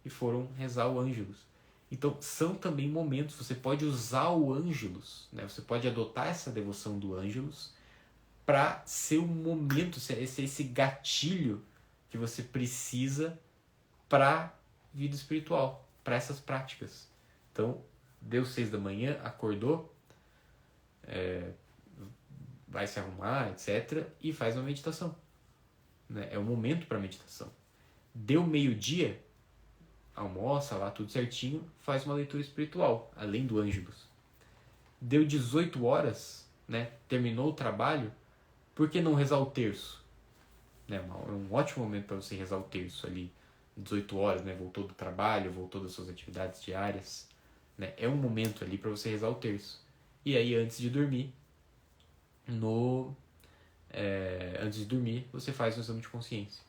e foram rezar o Ângelus. Então são também momentos, você pode usar o Ângelus, né? Você pode adotar essa devoção do Ângelus para ser um momento, esse gatilho que você precisa para vida espiritual, para essas práticas. Então, deu 6 da manhã, acordou, vai se arrumar, etc. E faz uma meditação. Né? É o momento para meditação. Deu meio-dia, almoça lá, tudo certinho, faz uma leitura espiritual, além do Ângelus. Deu 18 horas, né? Terminou o trabalho, por que não rezar o terço? Né? É um ótimo momento para você rezar o terço ali, 18 horas, né? Voltou do trabalho, voltou das suas atividades diárias. Né? É um momento ali para você rezar o terço. E aí, antes de dormir, você faz um exame de consciência.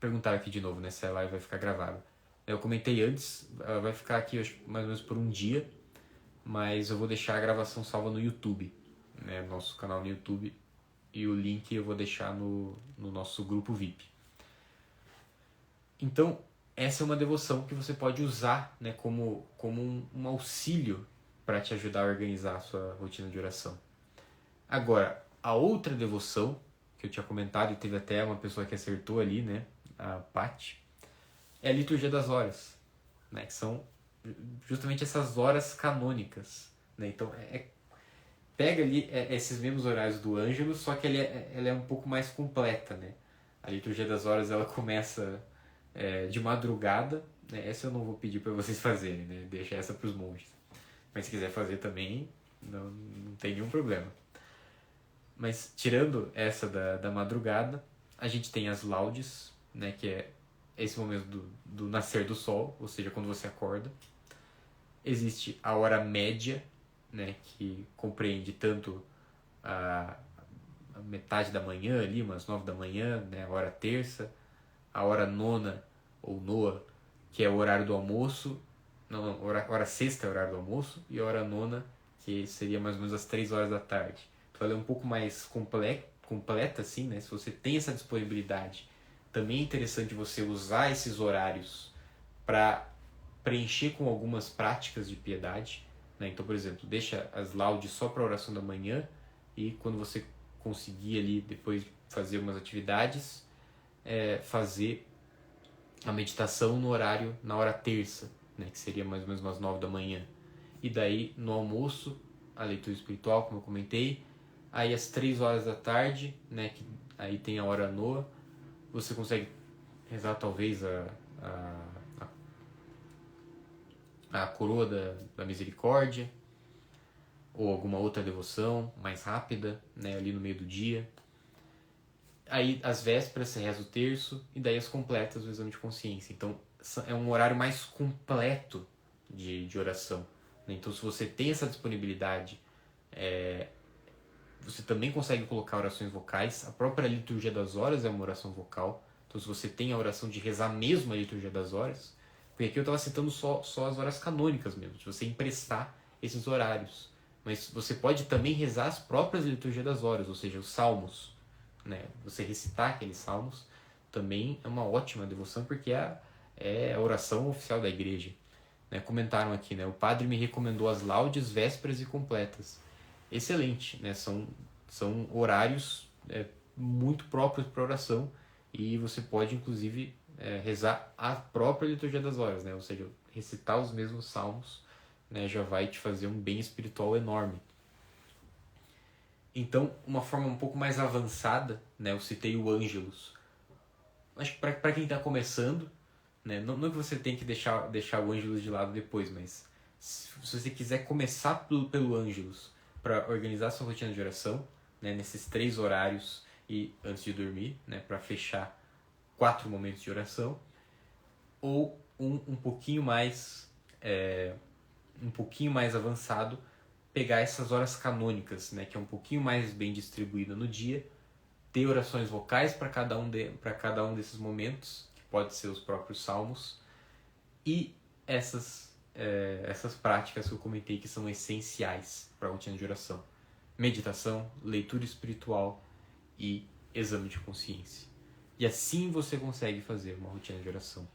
Perguntaram aqui de novo, né, se a live vai ficar gravada. Eu comentei antes, ela vai ficar aqui mais ou menos por um dia, mas eu vou deixar a gravação salva no YouTube, né, nosso canal no YouTube, e o link eu vou deixar no nosso grupo VIP. Então, essa é uma devoção que você pode usar, né, como um auxílio para te ajudar a organizar a sua rotina de oração. Agora, a outra devoção que eu tinha comentado, e teve até uma pessoa que acertou ali, né, a Paty, é a liturgia das horas, né, que são justamente essas horas canônicas. Né? Então, pega ali esses mesmos horários do Ângelus, só que ela é um pouco mais completa. Né? A liturgia das horas ela começa de madrugada, né? Essa eu não vou pedir para vocês fazerem, né? Deixa essa para os monges. Mas se quiser fazer também, não tem nenhum problema. Mas tirando essa da madrugada, a gente tem as laudes, né, que é esse momento do nascer do sol, ou seja, quando você acorda. Existe a hora média, né, que compreende tanto a metade da manhã ali, umas 9 da manhã, né, a hora terça, a hora nona ou noa, que é o horário do almoço, não, hora sexta é o horário do almoço, e a hora nona, que seria mais ou menos às 3 horas da tarde. Então ela é um pouco mais completa, assim, né, se você tem essa disponibilidade. Também é interessante você usar esses horários para preencher com algumas práticas de piedade, né? Então, por exemplo, deixa as laudes só para a oração da manhã e quando você conseguir ali depois fazer umas atividades, fazer a meditação no horário, na hora terça, né? Que seria mais ou menos umas 9 da manhã. E daí, no almoço, a leitura espiritual, como eu comentei. Aí, às 3 horas da tarde, né? Que aí tem a hora noa, você consegue rezar talvez a coroa da misericórdia, ou alguma outra devoção mais rápida, né, ali no meio do dia. Aí as vésperas você reza o terço e daí as completas o exame de consciência. Então é um horário mais completo de oração. Né? Então se você tem essa disponibilidade, você também consegue colocar orações vocais. A própria liturgia das horas é uma oração vocal. Então se você tem a oração de rezar mesmo a liturgia das horas, porque aqui eu estava citando só as horas canônicas mesmo, de você emprestar esses horários. Mas você pode também rezar as próprias liturgias das horas, ou seja, os salmos. Né? Você recitar aqueles salmos também é uma ótima devoção, porque é a oração oficial da igreja. Né? Comentaram aqui, né? O padre me recomendou as laudes, vésperas e completas. Excelente, né? São horários muito próprios para oração e você pode, inclusive, rezar a própria liturgia das horas, né? Ou seja, recitar os mesmos salmos, né, já vai te fazer um bem espiritual enorme. Então, uma forma um pouco mais avançada, né, eu citei o Ângelus. Acho que para quem está começando, né, não que você tem que deixar o Ângelus de lado depois, mas se você quiser começar pelo Ângelus para organizar sua rotina de oração, né, nesses 3 horários e antes de dormir, né, para fechar 4 momentos de oração, ou um pouquinho mais avançado, pegar essas horas canônicas, né, que é um pouquinho mais bem distribuída no dia, ter orações vocais para cada um desses momentos, que pode ser os próprios salmos, e essas práticas que eu comentei que são essenciais para a rotina de oração: meditação, leitura espiritual e exame de consciência. E assim você consegue fazer uma rotina de oração.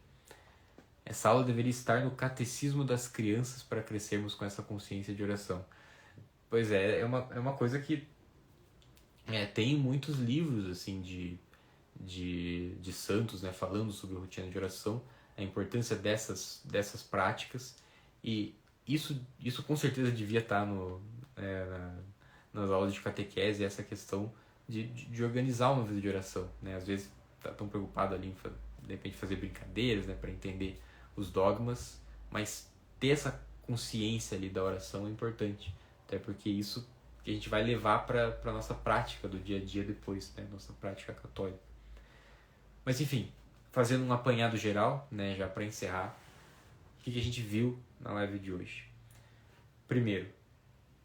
Essa aula deveria estar no Catecismo das Crianças para crescermos com essa consciência de oração. Pois é uma coisa que tem muitos livros assim de santos, né, falando sobre a rotina de oração, a importância dessas práticas, e isso com certeza devia estar nas aulas de catequese, essa questão de organizar uma vida de oração. Né? Às vezes tá tão preocupado ali em de repente fazer brincadeiras, né, para entender os dogmas, mas ter essa consciência ali da oração é importante, até porque isso que a gente vai levar para a nossa prática do dia a dia depois, né, nossa prática católica. Mas enfim, fazendo um apanhado geral, né, já para encerrar, o que a gente viu na live de hoje? Primeiro,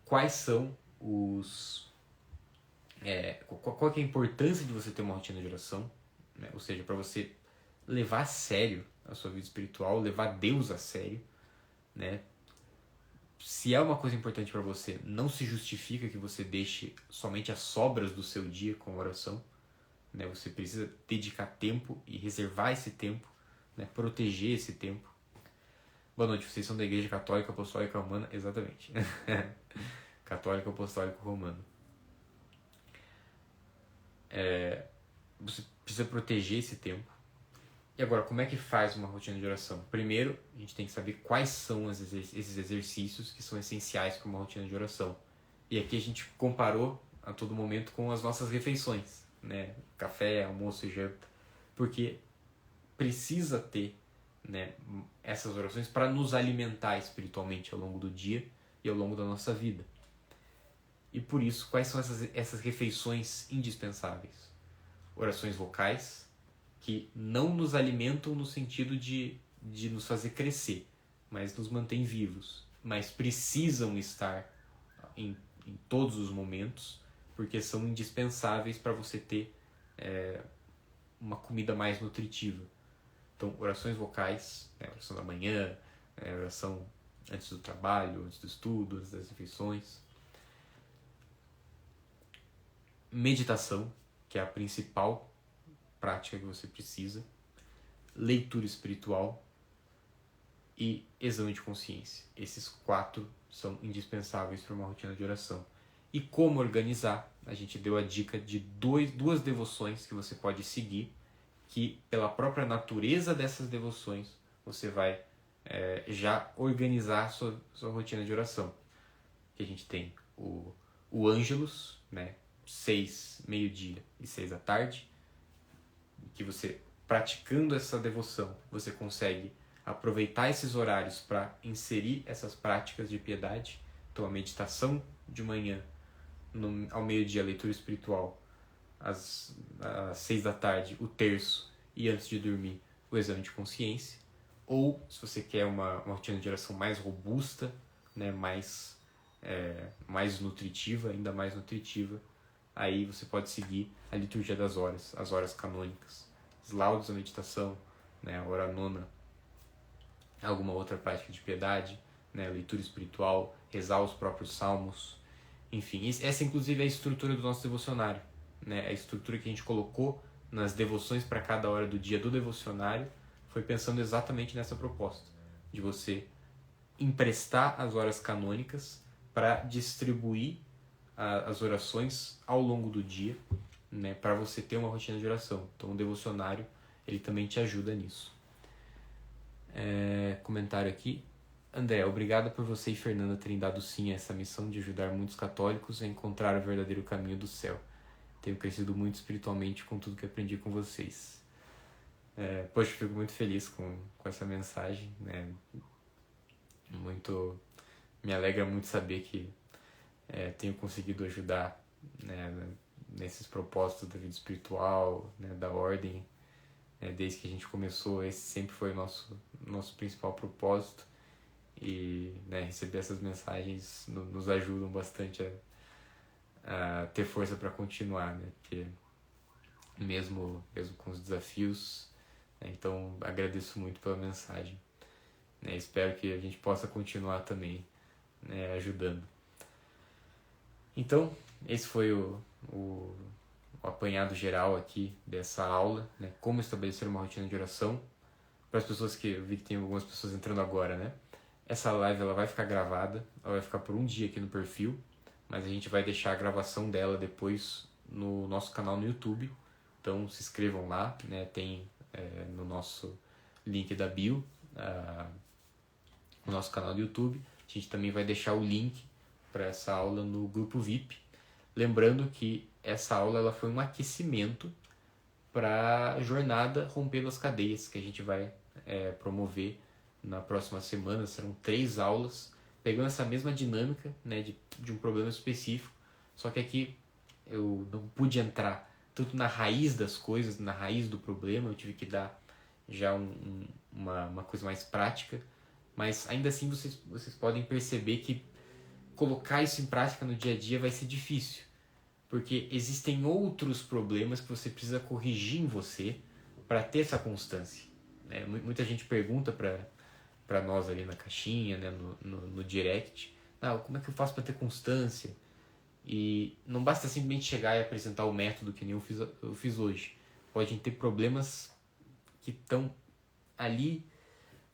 quais são qual que é a importância de você ter uma rotina de oração, né? Ou seja, para você levar a sério a sua vida espiritual, levar Deus a sério, né? Se é uma coisa importante para você, não se justifica que você deixe somente as sobras do seu dia com a oração, né? Você precisa dedicar tempo e reservar esse tempo, né? Proteger esse tempo. Boa noite, vocês são da Igreja Católica Apostólica Romana? Exatamente. Católica Apostólica Romana. Você precisa proteger esse tempo. E agora, como é que faz uma rotina de oração? Primeiro, a gente tem que saber quais são esses exercícios que são essenciais para uma rotina de oração. E aqui a gente comparou a todo momento com as nossas refeições, né? Café, almoço e janta. Porque precisa ter, né, essas orações para nos alimentar espiritualmente ao longo do dia e ao longo da nossa vida. E por isso, quais são essas refeições indispensáveis? Orações vocais, que não nos alimentam no sentido de nos fazer crescer, mas nos mantém vivos, mas precisam estar em todos os momentos, porque são indispensáveis para você ter uma comida mais nutritiva. Então, orações vocais, né, oração da manhã, oração antes do trabalho, antes do estudo, antes das refeições. Meditação, que é a principal prática que você precisa. Leitura espiritual e exame de consciência. Esses 4 são indispensáveis para uma rotina de oração. E como organizar? A gente deu a dica de 2 devoções que você pode seguir, que pela própria natureza dessas devoções você vai já organizar a sua rotina de oração. Que a gente tem o Ângelus, né? 6, meio-dia e 6 da tarde, que você, praticando essa devoção, você consegue aproveitar esses horários para inserir essas práticas de piedade. Então, a meditação de manhã, ao meio-dia, a leitura espiritual, às 6 da tarde, o terço, e antes de dormir, o exame de consciência. Ou, se você quer uma rotina de oração mais robusta, né, mais nutritiva, ainda mais nutritiva, aí você pode seguir a liturgia das horas, as horas canônicas, os laudos da meditação, né, a hora nona, alguma outra prática de piedade, né, leitura espiritual, rezar os próprios salmos, enfim. Essa inclusive é a estrutura do nosso devocionário, né, a estrutura que a gente colocou nas devoções para cada hora do dia do devocionário foi pensando exatamente nessa proposta, de você emprestar as horas canônicas para distribuir as orações ao longo do dia, né, para você ter uma rotina de oração. Então o devocionário ele também te ajuda nisso. Comentário aqui. André, obrigado por você e Fernanda terem dado sim a essa missão de ajudar muitos católicos a encontrar o verdadeiro caminho do céu. Tenho crescido muito espiritualmente com tudo que aprendi com vocês. Poxa, fico muito feliz com essa mensagem, né? Me alegra muito saber que tenho conseguido ajudar, né, nesses propósitos da vida espiritual, né, da ordem, desde que a gente começou. Esse sempre foi o nosso principal propósito, e, né, receber essas mensagens nos ajudam bastante a ter força para continuar, né, porque mesmo com os desafios, né, então agradeço muito pela mensagem, né, espero que a gente possa continuar também, né, ajudando. Então, esse foi o apanhado geral aqui dessa aula, né? Como estabelecer uma rotina de oração. Para as pessoas que eu vi que tem algumas pessoas entrando agora, né? Essa live ela vai ficar gravada, ela vai ficar por um dia aqui no perfil, mas a gente vai deixar a gravação dela depois no nosso canal no YouTube. Então se inscrevam lá, né? Tem no nosso link da bio o nosso canal do YouTube. A gente também vai deixar o link para essa aula no grupo VIP. Lembrando que essa aula ela foi um aquecimento para a jornada Rompendo as Cadeias, que a gente vai promover na próxima semana. Serão 3 aulas, pegando essa mesma dinâmica, né, de um problema específico, só que aqui eu não pude entrar tanto na raiz das coisas, na raiz do problema, eu tive que dar já uma coisa mais prática, mas ainda assim vocês podem perceber que colocar isso em prática no dia a dia vai ser difícil, porque existem outros problemas que você precisa corrigir em você para ter essa constância, né? Muita gente pergunta para nós ali na caixinha, né, no direct, como é que eu faço para ter constância? E não basta simplesmente chegar e apresentar o método que nem eu fiz hoje. Podem ter problemas que estão ali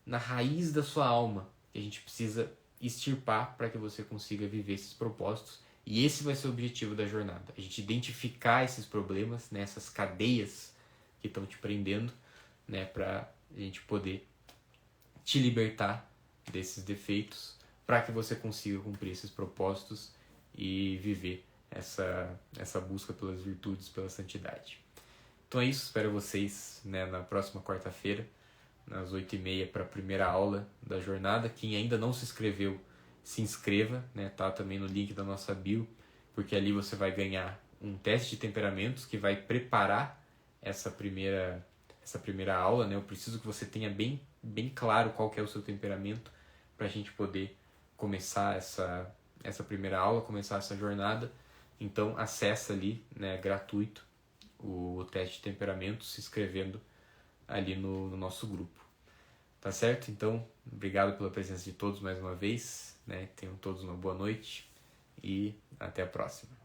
na raiz da sua alma, que a gente precisa extirpar para que você consiga viver esses propósitos. E esse vai ser o objetivo da jornada, a gente identificar esses problemas, né, essas cadeias que estão te prendendo, né, para a gente poder te libertar desses defeitos, para que você consiga cumprir esses propósitos e viver essa busca pelas virtudes, pela santidade. Então é isso, espero vocês, né, na próxima quarta-feira, às 8h30, para a primeira aula da jornada. Quem ainda não se inscreveu, se inscreva, né, tá também no link da nossa bio. porque ali você vai ganhar um teste de temperamentos que vai preparar essa primeira aula, né? Eu preciso que você tenha bem claro qual que é o seu temperamento para a gente poder começar essa primeira aula, começar essa jornada. Então acessa ali, né, gratuito, o teste de temperamento, se inscrevendo ali no nosso grupo. Tá certo? Então, obrigado pela presença de todos mais uma vez, né? Tenham todos uma boa noite e até a próxima.